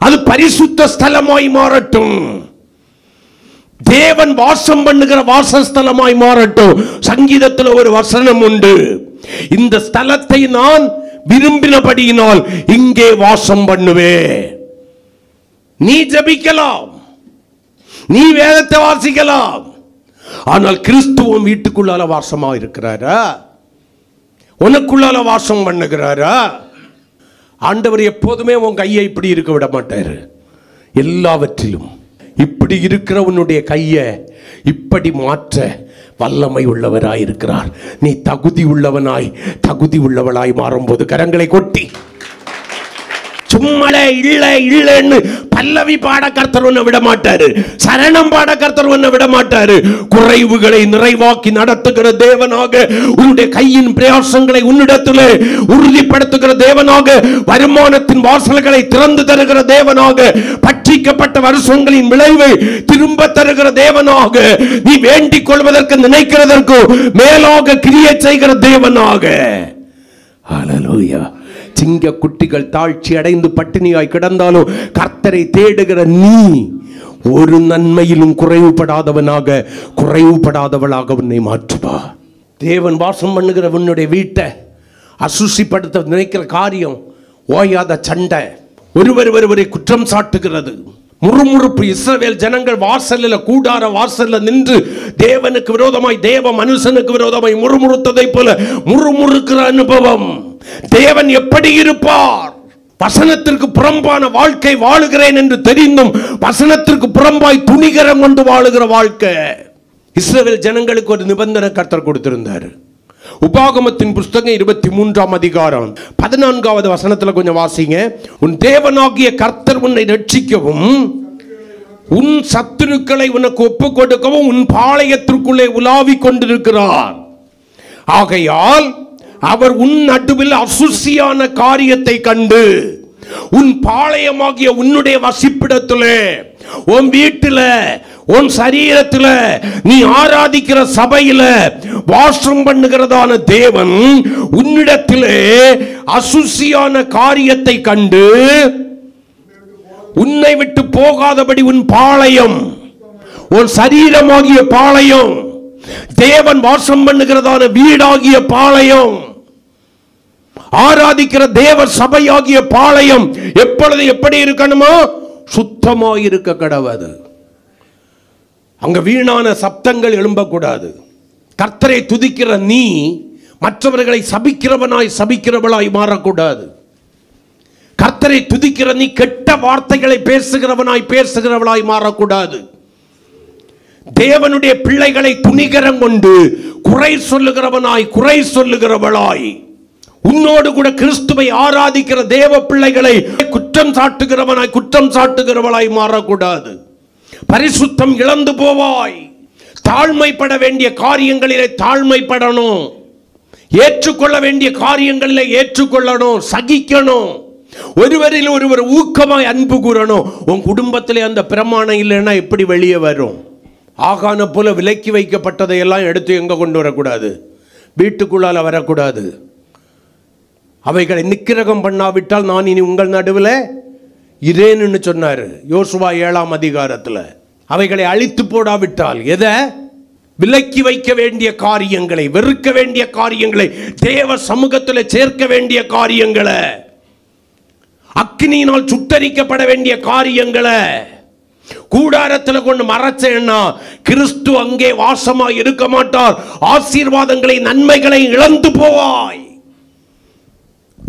அது பரிசுத்த ஸ்தலமாய் மாறட்டும். தேவன் வாசம் பண்ணுகிற வாசஸ்தலமாய் மாறட்டும். சங்கீதத்தில் ஒரு வசனம் உண்டு, இந்த ஸ்தலத்தை நான் விரும்பினபடியினால் இங்கே வாசம் பண்ணுவேன். நீ ஜெபிக்கலாம், நீ வேதத்தை வாசிக்கலாம், ஆனால் கிறிஸ்துவும் வீட்டுக்குள்ளால வாசமா இருக்கிறாரா? உனக்குள்ளால வாசம் பண்ணுகிறாரா? ஆண்டவர் எப்போதுமே உன் கையை இப்படி இருக்க விட மாட்டாரு. எல்லாவற்றிலும் இப்படி இருக்கிற உன்னுடைய கையை இப்படி மாற்ற வல்லமை உள்ளவராய் இருக்கிறார். நீ தகுதி உள்ளவளாய் மாறும்போது கரங்களை கொட்டி சும்மலே இல்ல இல்லன்னு பல்லவி பாட கர்த்தர் உன்னை விட மாட்டாரு. சரணம் பாட கர்த்தர் உன்னை விட மாட்டாரு. குறைவுகளை நிறைவாக்கி நடத்துகிற தேவனாக, உன்னுடைய கையின் பிரயாசங்களை உன்னிடத்திலே உறுதிப்படுத்துகிற தேவனாக, வருமானத்தின் வாசல்களை திறந்து தருகிற தேவனாக, பற்றிக்கப்பட்ட வருஷங்களின் விளைவை திரும்ப தருகிற தேவனாக, நீ வேண்டிக் கொள்வதற்கு நினைக்கிறதற்கு மேலாக கிரியை செய்கிற தேவனாக. ஹல்லேலூயா. சிங்க குட்டிகள் தாழ்ச்சி அடைந்து பட்டினியாய் கிடந்தாலும் கர்த்தரை தேடுகிற நீ ஒரு நன்மையிலும் குறைவுபடாதவளாக உன்னை மாற்றுவா. தேவன் வாசம் பண்ணுகிற உன்னுடைய வீட்டை அசுசிப்படுத்த நினைக்கிற காரியம் ஓயாத சண்டை, ஒருவரை குற்றம் சாட்டுகிறது, முறுமுறுப்பு. இஸ்ரவேல் ஜனங்கள் வாசலில் கூடார வாசலில் நின்று தேவனுக்கு விரோதமாய் தேவ மனுஷனுக்கு விரோதமாய் முறுமுறுத்ததை போல முறுமுறுக்கிற அனுபவம். தேவன் எப்படி இருப்பார்? வசனத்திற்கு புறம்பான வாழ்க்கை வாழுகிறேன் என்று தெரிந்தும் வசனத்திற்கு புறம்பாய் துணிகரம் கொண்டு வாழுகிற வாழ்க்கை. இஸ்ரவேல் ஜனங்களுக்கு ஒரு நிபந்தனை கர்த்தர் கொடுத்திருந்தார். உபாகமத்தின் புஸ்தகம் 23ஆம் அதிகாரம் 14வது வசனத்துல கொஞ்சம் வாசிங்க. உன் தேவனாகிய கர்த்தர் உன்னை ரட்சிக்கவும் உன் சத்துருக்களை உனக்கு ஒப்புக் கொடுக்கவும் உன் பாளையத்திற்குள்ளே உலாவிக் கொண்டிருக்கிறார். ஆகையால் அவர் உன் நடுவில் அசுசியான காரியத்தை கண்டு உன் பாளையமாகிய உன்னுடைய வசிப்பிடத்திலே, உன் வீட்டில, உன் சரீரத்தில், நீ ஆராதிக்கிற சபையில வாசம் பண்ணுகிறதான தேவன் உன்னிடத்திலே அசுசியான காரியத்தை கண்டு உன்னை விட்டு போகாதபடி உன் பாளையம், உன் சரீரமாகிய பாளையம், தேவன் வாசம் பண்ணுகிறதான வீடாகிய பாளையம், ஆராதிக்கிற தேவ சபையாகிய பாளையம் எப்பொழுது எப்படி இருக்கணுமோ சுத்தமாயிருக்க கடவது. அங்க வீணான சப்தங்கள் எழும்பக்கூடாது. கர்த்தரை துதிக்கிற நீ மற்றவர்களை சபிக்கிறவளாய் மாறக்கூடாது. கர்த்தரை துதிக்கிற நீ கெட்ட வார்த்தைகளை பேசுகிறவளாய் மாறக்கூடாது. தேவனுடைய பிள்ளைகளை துணிகரம் கொண்டு குறை சொல்லுகிறவளாய், உன்னோடு கூட கிறிஸ்துவை ஆராதிக்கிற தேவ பிள்ளைகளை குற்றம் சாட்டுகிறவளாய் மாறக்கூடாது. பரிசுத்தம் இழந்து போவாய். தாழ்மைப்பட வேண்டிய காரியங்களிலே தாழ்மைப்படணும். ஏற்றுக்கொள்ள வேண்டிய காரியங்களிலே ஏற்றுக்கொள்ளணும், சகிக்கணும். ஒருவரில் ஒருவர் ஊக்கமாய் அன்பு கூறணும். உன் குடும்பத்திலே அந்த பிரமாணம் இல்லைன்னா எப்படி வெளியே வரும்? ஆகான போல விலக்கி வைக்கப்பட்டதையெல்லாம் எடுத்து எங்க கொண்டு வரக்கூடாது, வீட்டுக்குள்ளால வரக்கூடாது. அவைகளை நிக்கிரகம் பண்ணாவிட்டால் நான் இனி உங்கள் நடுவில் இரேன்னு சொன்னார் யோசுவா 7ஆம் அதிகாரத்தில். அவைகளை அழித்து போடாவிட்டால், எதை விலக்கி வைக்க வேண்டிய காரியங்களை, வெறுக்க வேண்டிய காரியங்களை, தேவ சமூகத்தில் சேர்க்க வேண்டிய காரியங்களை, அக்கினியினால் சுட்டரிக்கப்பட வேண்டிய காரியங்களை கூடாரத்தில் கொண்டு மறைச்சேன்னா கிறிஸ்து அங்கே வாசமாய் இருக்க மாட்டார். ஆசீர்வாதங்களை, நன்மைகளை இழந்து போவாய்.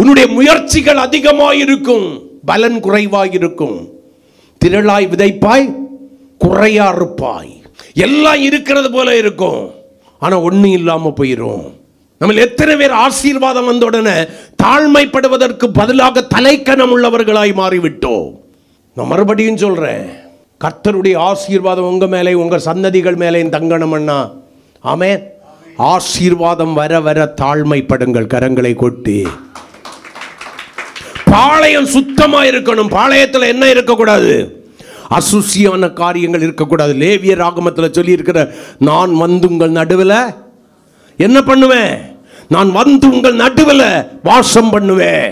உன்னுடைய முயற்சிகள் அதிகமாயிருக்கும், பலன் குறைவாயிருக்கும். திரளாய் விதைப்பாய், குறையா இருப்பாய். எல்லாம் இருக்கிறது போல இருக்கும், ஆனா ஒன்னும் இல்லாம போயிரும். நம்ம எத்தனை பேர் ஆசீர்வாதம் வந்த உடனே தாழ்மைப்படுவதற்கு பதிலாக தலைக்கணம் உள்ளவர்களாய் மாறிவிட்டோம். நான் மறுபடியும் சொல்றேன், கர்த்தருடைய ஆசீர்வாதம் உங்க மேலே, உங்க சன்னதிகள் மேலே தங்கணும்னா, ஆமென். ஆசீர்வாதம் வர வர தாழ்மைப்படுங்கள். கரங்களை கொட்டி. பாளையம் சுத்தமா இருக்கணும். பாளையத்தில் என்ன இருக்கக்கூடாது? அசுசியான காரியங்கள் இருக்கக்கூடாது. லேவியர் ஆகமத்தில் சொல்லி இருக்கிற, நான் வந்து உங்கள் நடுவில் என்ன பண்ணுவேன்? நான் வந்து உங்கள் நடுவில் வாசம் பண்ணுவேன்.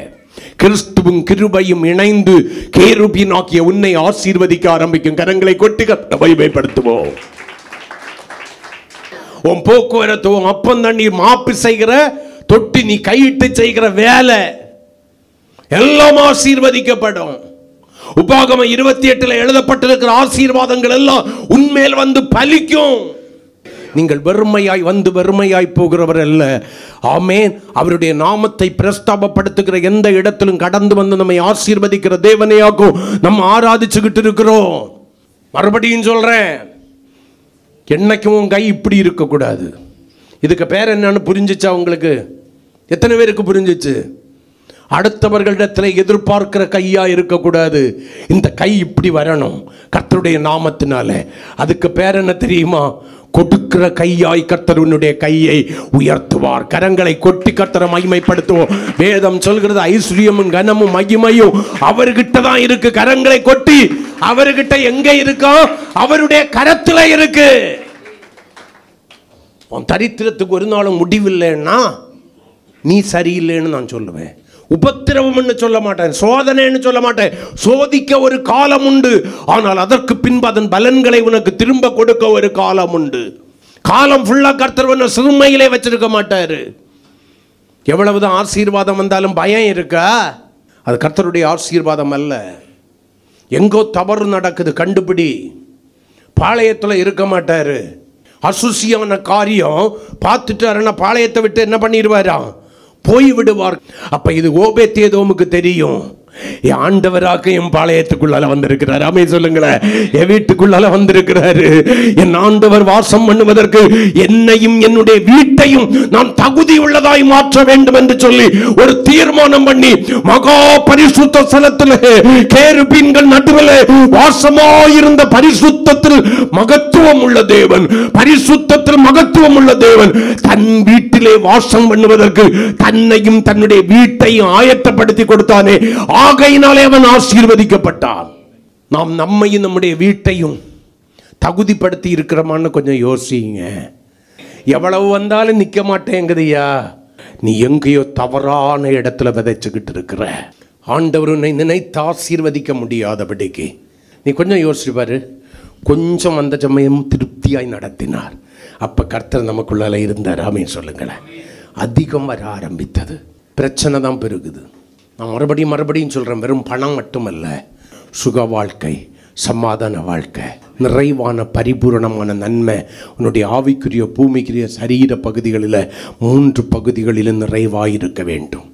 கிறிஸ்துவும் கிருபையும் இணைந்து கேருபீன் ஆக்கிய உன்னை ஆசீர்வதிக்க ஆரம்பிக்கும். கரங்களை கொட்டி மகிமைப்படுத்துவோம். உன் போக்குவரத்து, உன் அப்பம் தண்ணீர், மாப்பு செய்கிற தொட்டி, நீ கையிட்டு செய்கிற வேலை எல்லாம் ஆசீர்வதிக்கப்படும். உபாகமம் 28 எழுதப்பட்டிருக்கிற ஆசீர்வாதங்கள் எல்லாம் உன்மேல் வந்து பலிக்கும். நீங்கள் வெறுமையாய் வந்து வெறுமையாய் போகிறவர் அல்ல. ஆமென். அவருடைய நாமத்தை பிரஸ்தாபப்படுத்துகிற எந்த இடத்திலும் கடந்து வந்து நம்மை ஆசீர்வதிக்கிற தேவனையாக்கும் நம்ம ஆராதிச்சுக்கிட்டு இருக்கிறோம். மறுபடியும் சொல்றேன், என்னைக்கும் உன் கை இப்படி இருக்கக்கூடாது. இதுக்கு பேர் என்னன்னு புரிஞ்சிச்சா உங்களுக்கு? எத்தனை பேருக்கு புரிஞ்சிச்சு? அடுத்தவர்களிடத்தில் எதிர்பார்க்கிற கையா இருக்கக்கூடாது. இந்த கை இப்படி வரணும் கர்த்தருடைய நாமத்தினால. அதுக்கு பேர் என்ன தெரியுமா? கொடுக்கிற கையாய் கர்த்தருடைய கையை உயர்த்துவார். கரங்களை கொட்டி கர்த்தரை மகிமைப்படுத்துவோம். வேதம் சொல்கிறது ஐஸ்வர்யமும் கனமும் மகிமையும் அவர்கிட்ட தான் இருக்கு. கரங்களை கொட்டி அவர்கிட்ட எங்க இருக்கோ அவருடைய கரத்துல இருக்கு. உன் தரித்திரத்துக்கு ஒரு நாளும் முடிவில்லைன்னா நீ சரியில்லைன்னு நான் சொல்லுவேன். உபத்திரவம் சொல்ல மாட்டேன், சோதனைன்னு சொல்ல மாட்டேன். சோதிக்க ஒரு காலம் உண்டு, ஆனால் அதற்கு பின்பு அதன் பலன்களை உனக்கு திரும்ப கொடுக்க ஒரு காலம் உண்டு. காலம் ஃபுல்லா கர்த்தர் சிறுமையிலே வச்சிருக்க மாட்டாரு. எவ்வளவுதான் ஆசீர்வாதம் வந்தாலும் பயம் இருக்கா? அது கர்த்தருடைய ஆசீர்வாதம் அல்ல. எங்கோ தவறு நடக்குது கண்டுபிடி. பாளையத்தில் இருக்க மாட்டாரு. அசுசியான காரியம் பார்த்துட்டாருன்னா பாளையத்தை விட்டு என்ன பண்ணிடுவாராம்? போய் விடுவார். அப்ப இது ஓபேத்ஏதோமுக்கு தெரியும், என் ஆண்டவராக என் பாளையத்துக்குள்ளால வந்திருக்கிறார். ஆமே சொல்லுங்களேன். என் வீட்டுக்குள்ளால வந்திருக்கிறாரு. என் ஆண்டவர் வாசம் பண்ணுவதற்கு என்னையும் என்னுடைய வீட்டையும் நான் தகுதி உள்ளதாய் மாற்ற வேண்டும் என்று சொல்லி ஒரு தீர்மானம் பண்ணி மகா பரிசுத்த ஸ்தலத்தில் கேருபீன்கள் நடுவில் வாசமாயிருந்த பரிசுத்தத்தில் மகத்துவம் உள்ள தேவன், பரிசுத்தத்தில் மகத்துவம் உள்ள தேவன் தன் வீட்டிலே வாசம் பண்ணுவதற்கு தன்னையும் தன்னுடைய வீட்டையும் ஆயத்தப்படுத்தி கொடுத்தானே. ஆகையினாலே அவன் ஆசீர்வதிக்கப்பட்டான். நாம் நம்மையும் நம்முடைய வீட்டையும் தகுதிப்படுத்தி இருக்கிறோமான்னு கொஞ்சம் யோசிங்க. எவ்வளவு வந்தாலும் நிற்க மாட்டேங்குதுயா, நீ எங்கேயோ தவறான இடத்துல விதைச்சுக்கிட்டு இருக்கிற. ஆண்டவர் உன்னை நினைத்து ஆசீர்வதிக்க முடியாதபடிக்கு நீ கொஞ்சம் யோசிச்சு பாரு. கொஞ்சம் அந்த சமயம் திருப்தியாய் நடத்தினார். அப்ப கர்த்தர் நமக்குள்ளால இருந்தார். ஆமென் சொல்லுங்களேன். அதிகம் வர ஆரம்பித்தது. பிரச்சனை தான் பெருகுது. நான் மறுபடியும் சொல்கிறேன், வெறும் பணம் மட்டுமல்ல, சுக வாழ்க்கை, சமாதான வாழ்க்கை, நிறைவான பரிபூரணமான நன்மை உன்னுடைய ஆவிக்குரிய பூமிக்குரிய சரீர பகுதிகளில் 3 பகுதிகளிலும் நிறைவாயிருக்க வேண்டும்.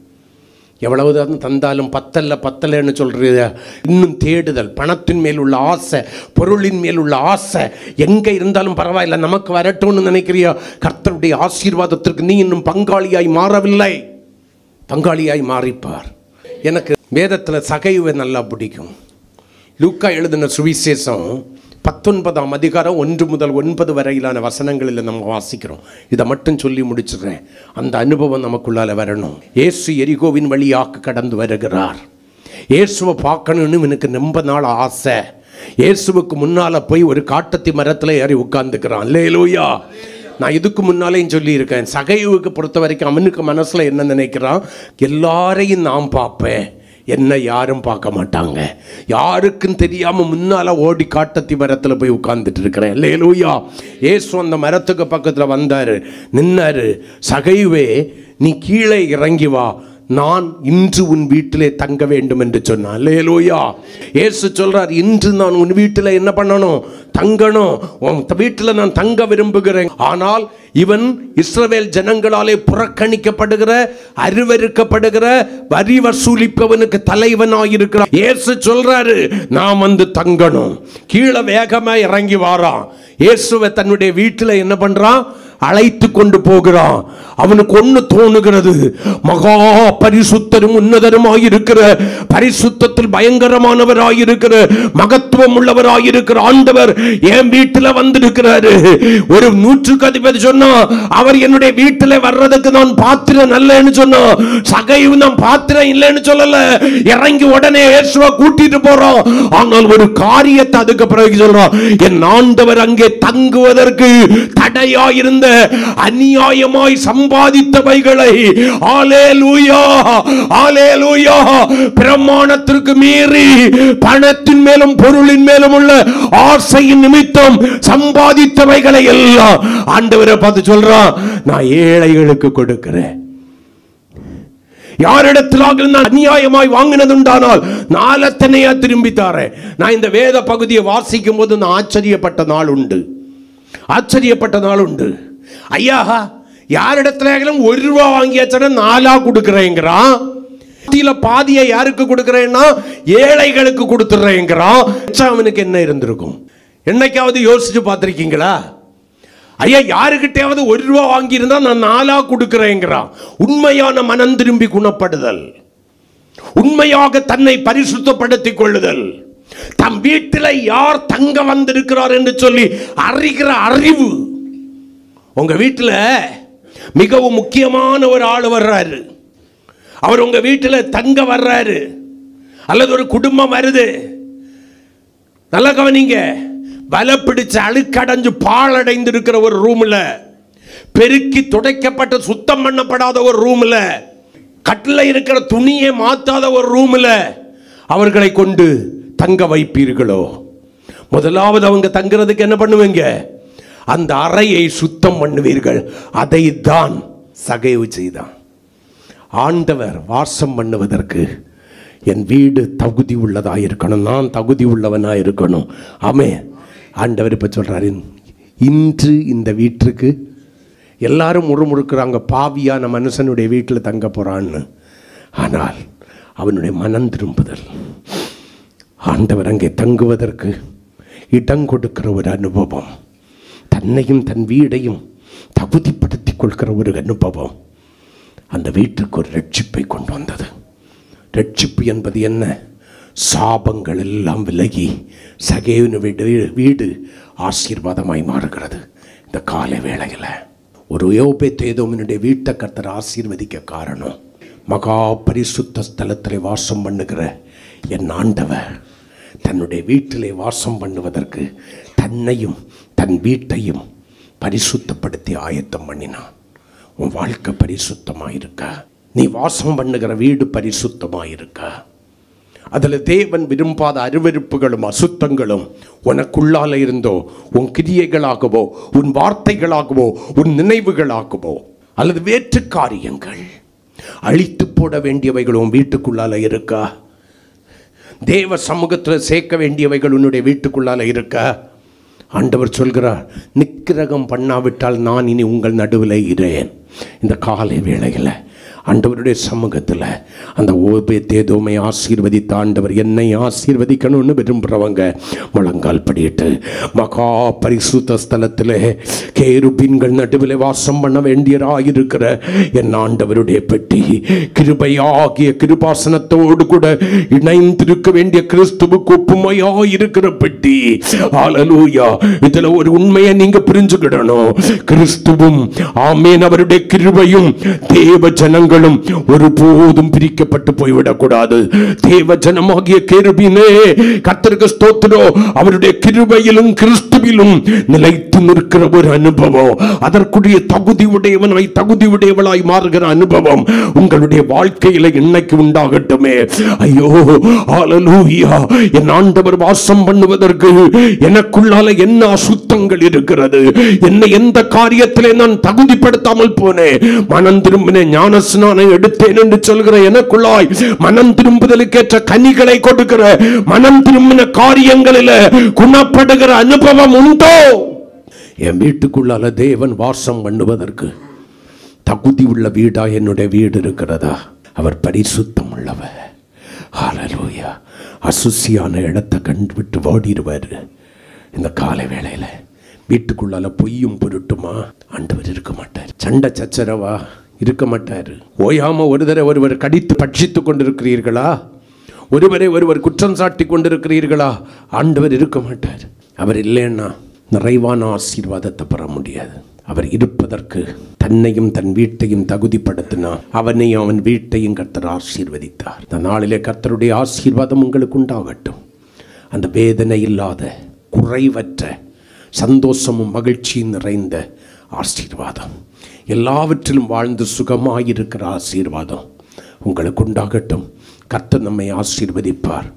எவ்வளவுதான் தந்தாலும் பத்தலைன்னு சொல்கிறது. இன்னும் தேடுதல், பணத்தின் மேல் உள்ள ஆசை, பொருளின் மேல் உள்ள ஆசை எங்கே இருந்தாலும் பரவாயில்லை நமக்கு வரட்டும்னு நினைக்கிறியா? கர்த்தருடைய ஆசீர்வாதத்திற்கு நீ இன்னும் பங்காளியாய் மாறவில்லை. பங்காளியாய் மாறிப்பார். எனக்கு வேதத்தில் சகையுவை நல்லா பிடிக்கும். லூக்கா எழுதின சுவிசேஷம் 19ஆம் அதிகாரம் 1 முதல் 9 வரையிலான வசனங்களில் நம்ம வாசிக்கிறோம். இதை மட்டும் சொல்லி முடிச்சுக்கிறேன். அந்த அனுபவம் நமக்குள்ளால வரணும். இயேசு எரிகோவின் வழியாக கடந்து வருகிறார். இயேசுவை பார்க்கணும்னு எனக்கு ரொம்ப நாள் ஆசை. இயேசுவுக்கு முன்னால் போய் ஒரு காட்டத்தி மரத்தில் ஏறி உட்கார்ந்துக்கிறான். அல்லேலூயா. நான் இதுக்கு முன்னாலேயும் சொல்லியிருக்கேன், சகையுவுக்கு பொறுத்த வரைக்கும் அவனுக்கு மனசில் என்ன நினைக்கிறான்? எல்லாரையும் நான் பார்ப்பேன், என்ன யாரும் பார்க்க மாட்டாங்க. யாருக்கும் தெரியாமல் முன்னால் ஓடி காட்டத்தி மரத்தில் போய் உட்கார்ந்துட்டு இருக்கிறேன். அல்லேலூயா. இயேசு அந்த மரத்துக்கு பக்கத்தில் வந்தார், நின்னாரு. சகையுவே, நீ கீழே இறங்கி வா, நான் இன்று உன் வீட்டிலே தங்க வேண்டும் என்று சொன்னான். அல்லேலூயா. இயேசு சொல்றார், இன்று நான் உன் வீட்டில் என்ன பண்ணணும்? தங்கணும். உன் வீட்டில் நான் தங்க விரும்புகிறேன். ஆனால் இவன் இஸ்ரவேல் ஜனங்களாலே புறக்கணிக்கப்படுகிற, அருவருக்கப்படுகிற, வரி வசூலிப்பவனுக்கு தலைவனாயிருக்கிறான். இயேசு சொல்றாரு, நான் வந்து தங்கணும். கீழே வேகமா இறங்கி வாரான். இயேசுவை தன்னுடைய வீட்டில் என்ன பண்றான்? அழைத்து கொண்டு போகிறான். அவனுக்கு ஒன்று தோணுகிறது, மகா பரிசுத்தரும் உன்னதருமாயிருக்கிற, பரிசுத்தத்தில் பயங்கரமானவராயிருக்கிற, மகத்துவம் உள்ளவராயிருக்கிற ஆண்டவர் என் வீட்டில் வந்திருக்கிறாரு. ஒரு 100க்கு அதிபதி சொன்னா, அவர் என்னுடைய வீட்டில் வர்றதுக்கு நான் பாத்திரம் நல்லன்னு சொன்னா, சகையும் நான் பாத்திரம் இல்லைன்னு சொல்லல. இறங்கி உடனே இயேசுவை கூட்டிட்டு போறோம். ஆனால் ஒரு காரியத்தை அதுக்கு பிறகு சொல்றான், என் ஆண்டவர் அங்கே தங்குவதற்கு தடையாயிருந்த அநியாயமாய் சம்பாதித்தவைகளை, ஹல்லேலூயா ஹல்லேலூயா, பிரமாணத்திற்கு மீறி பணத்தின் மேலும் பொருளின் மேலும் உள்ள ஆசையின் நிமித்தம் சம்பாதித்தவைகளை எல்லாம் ஆண்டவரை பார்த்து சொல்றான், நான் ஏழைகளுக்கு கொடுக்கிறேன். யாரிடத்திலாக நான் அநியாயமாய் வாங்கினதுண்டானால் நாளத்தனையா திரும்பி தாரேன். நான் இந்த வேத பகுதியை வாசிக்கும் போது நான் ஆச்சரியப்பட்ட நாள் உண்டு. ஆச்சரியப்பட்ட நாள் உண்டு. ஐயா, யாரிடத்துல ₹1 வாங்கியாச்சுன்னா 4 கொடுக்குறேங்கிறான். பாதியை யாருக்கு கொடுக்கிறேன்னா ஏழைகளுக்கு கொடுத்துறேங்கிறான். அவனுக்கு என்ன இருந்திருக்கும்? என்னைக்காவது யோசிச்சு பார்த்திருக்கீங்களா? ஐயா, யாருக்கிட்டையாவது ₹1 வாங்கியிருந்தா நான் 4 கொடுக்கிறேங்கிறான். உண்மையான மனம் திரும்பி குணப்படுதல், உண்மையாக தன்னை பரிசுத்தப்படுத்திக் கொள்ளுதல், தம் வீட்டில் யார் தங்க வந்திருக்கிறார் என்று சொல்லி அறிகிற அறிவு. உங்க வீட்டில் மிகவும் முக்கியமான ஒரு ஆள் வர்றாரு, அவர் உங்க வீட்டில் தங்க வர்றாரு, அல்லது ஒரு குடும்பம் வருது. நல்ல கவனிங்க, வலை பிடிச்சு அழுக்கடைஞ்சு பாழடைந்து இருக்கிற ஒரு ரூம்ல, பெருக்கி துடைக்கப்பட்ட சுத்தம் பண்ணப்படாத ஒரு ரூம்ல, கட்டில இருக்கிற துணியை மாத்தாத ஒரு ரூம்ல அவர்களை கொண்டு தங்க வைப்பீர்களோ? முதலாவது அவங்க தங்குறதுக்கு என்ன பண்ணுவீங்க? அந்த அறையை சுத்தம் பண்ணுவீர்கள். அதை தான் சகேவு செய்தான். ஆண்டவர் வாசம் பண்ணுவதற்கு என் வீடு தகுதி உள்ளதாக இருக்கணும், நான் தகுதி உள்ளவனாக இருக்கணும். ஆமென். ஆண்டவர் இப்போ சொல்றாரு, இன்று இந்த வீட்டுக்கு எல்லாரும் முறுமுறுக்கிறாங்க, பாவியான மனுஷனுடைய வீட்டில் தங்க போறான்னு. ஆனால் அவனுடைய மனம் திரும்புதல், ஆண்டவர் அங்கே தங்குவதற்கு இடம் கொடுக்கிற ஒரு அனுபவம், தன்னையும் தன் வீடையும் தகுதிப்படுத்திக் கொள்கிற ஒரு அனுபவம் அந்த வீட்டுக்கு ஒரு ரட்சிப்பை கொண்டு வந்தது. ரட்சிப்பு என்பது என்ன? சாபங்கள் எல்லாம் விலகி சகேயுவின் வீடு ஆசீர்வாதமாய் மாறுகிறது. இந்த காலை வேளையில் ஒரு யோபேத்-ஏதோமினுடைய வீட்டை கர்த்தர் ஆசீர்வதிக்க காரணம், மகா பரிசுத்த ஸ்தலத்திலே வாசம் பண்ணுகிற என் ஆண்டவர் தன்னுடைய வீட்டிலே வாசம் பண்ணுவதற்கு தன்னையும் தன் வீட்டையும் பரிசுத்தப்படுத்தி ஆயத்தம் பண்ணினான். உன் வாழ்க்கை பரிசுத்தமாயிருக்க, நீ வாசம் பண்ணுகிற வீடு பரிசுத்தமாயிருக்க, அதில் தேவன் விரும்பாத அருவருப்புகளும் அசுத்தங்களும் உனக்குள்ளால இருந்தோ, உன் கிரியைகளாகவோ, உன் வார்த்தைகளாகவோ, உன் நினைவுகளாகவோ, அல்லது வேற்று காரியங்கள் அழித்து போட வேண்டியவைகள் உன் வீட்டுக்குள்ளால இருக்கா? தேவ சமூகத்தில் சேர்க்க வேண்டியவைகள் உன்னுடைய வீட்டுக்குள்ளால இருக்கா? ஆண்டவர் சொல்கிறார், நிக்கிரகம் பண்ணாவிட்டால் நான் இனி உங்கள் நடுவில் இரேன். இந்த காலை வேளையில் ஆண்டவருடைய சமூகத்தில் அந்த ஓபேத்-ஏதோமை ஆசீர்வதித்த ஆண்டவர் என்னை ஆசீர்வதிக்கணும்னு விரும்புகிறவங்க முழங்கால் படியிட்டு, மகா பரிசுத்த ஸ்தலத்தில் கேருபீன்கள் நடுவில் வாசம் பண்ண வேண்டியராயிருக்கிற என் ஆண்டவருடைய பெட்டி, கிருபையாகிய கிருபாசனத்தோடு கூட இணைந்திருக்க வேண்டிய கிறிஸ்துவுக்கு ஒப்புமையாயிருக்கிற பெட்டி. ஹல்லேலூயா. இதுல ஒரு உண்மையை நீங்க புரிஞ்சுக்கிடணும். கிறிஸ்துவும் ஆமென் அவருடைய கிருபையும் தேவ ஜனங்களும் ஒருபோதும் பிரிக்கப்பட்டு போய்விடக்கூடாது. தேவ ஜனமாகிய கேருபீனே, கர்த்தருக்கு ஸ்தோத்திரம், அவருடைய கிருபையிலும் கிறிஸ்துவிலும் நிலைத்து நிற்கிற ஒரு அனுபவம், அதற்குரிய தகுதி உடையவனாய் தகுதி உடையவளாய் மாறுகிற அனுபவம் உங்களுடைய வாழ்க்கையில இன்னைக்கு உண்டாகட்டுமே. ஐயோ ஹல்லேலூயா. என் ஆண்டவர் வாசம் பண்ணுவதற்கு எனக்குள்ளால என்ன அசுத்தங்கள் இருக்கிறது, என்னை எந்த காரியத்திலே நான் தகுதிப்படுத்தாமல் போனேன், மனம் திரும்பின ஞானஸ்நானம் எடுத்தேன் என்று சொல்கிற எனக்குள்ளாய் மனம் திரும்புதலுக்கேற்ற கனிகளை கொடுக்கிற, மனம் திரும்பின காரியங்களில் குணப்படுகிற அனுபவம் உண்டோ? என் வீட்டுக்குள்ளால தேவன் வாசம் பண்ணுவதற்கு தகுதி உள்ள வீடா என்னுடைய வீடு இருக்கிறதா? அவர் பரிசுத்தம் உள்ளவர். ஹல்லேலூயா. அசுசியான இடத்தை கண்டுவிட்டு ஓடிடுவார். இந்த காலை வேளையில வீட்டுக்குள்ளால பொய்யும் பொருட்டுமா ஆண்டவர் இருக்க மாட்டார். சண்டை சச்சரவா இருக்க மாட்டார். ஓயாம ஒருவர் கடித்து பட்சித்து கொண்டிருக்கிறீர்களா? ஒருவரை ஒருவர் குற்றம் சாட்டி கொண்டிருக்கிறீர்களா? ஆண்டவர் இருக்க மாட்டார். அவர் இல்லைன்னா நிறைவான ஆசீர்வாதத்தை பெற முடியாது. அவர் இருப்பதற்கு தன்னையும் தன் வீட்டையும் தகுதிப்படுத்தினா அவனையும் அவன் வீட்டையும் கர்த்தர் ஆசீர்வதித்தார். இந்த நாளிலே கர்த்தருடைய ஆசீர்வாதம் உங்களுக்கு உண்டாகட்டும். அந்த வேதனை இல்லாத, குறைவற்ற, சந்தோஷமும் மகிழ்ச்சியும் நிறைந்த ஆசீர்வாதம், எல்லாவற்றிலும் வாழ்ந்து சுகமாயிருக்கிற ஆசீர்வாதம் உங்களுக்கு உண்டாகட்டும். கர்த்தர் நம்மை ஆசீர்வதிப்பார்.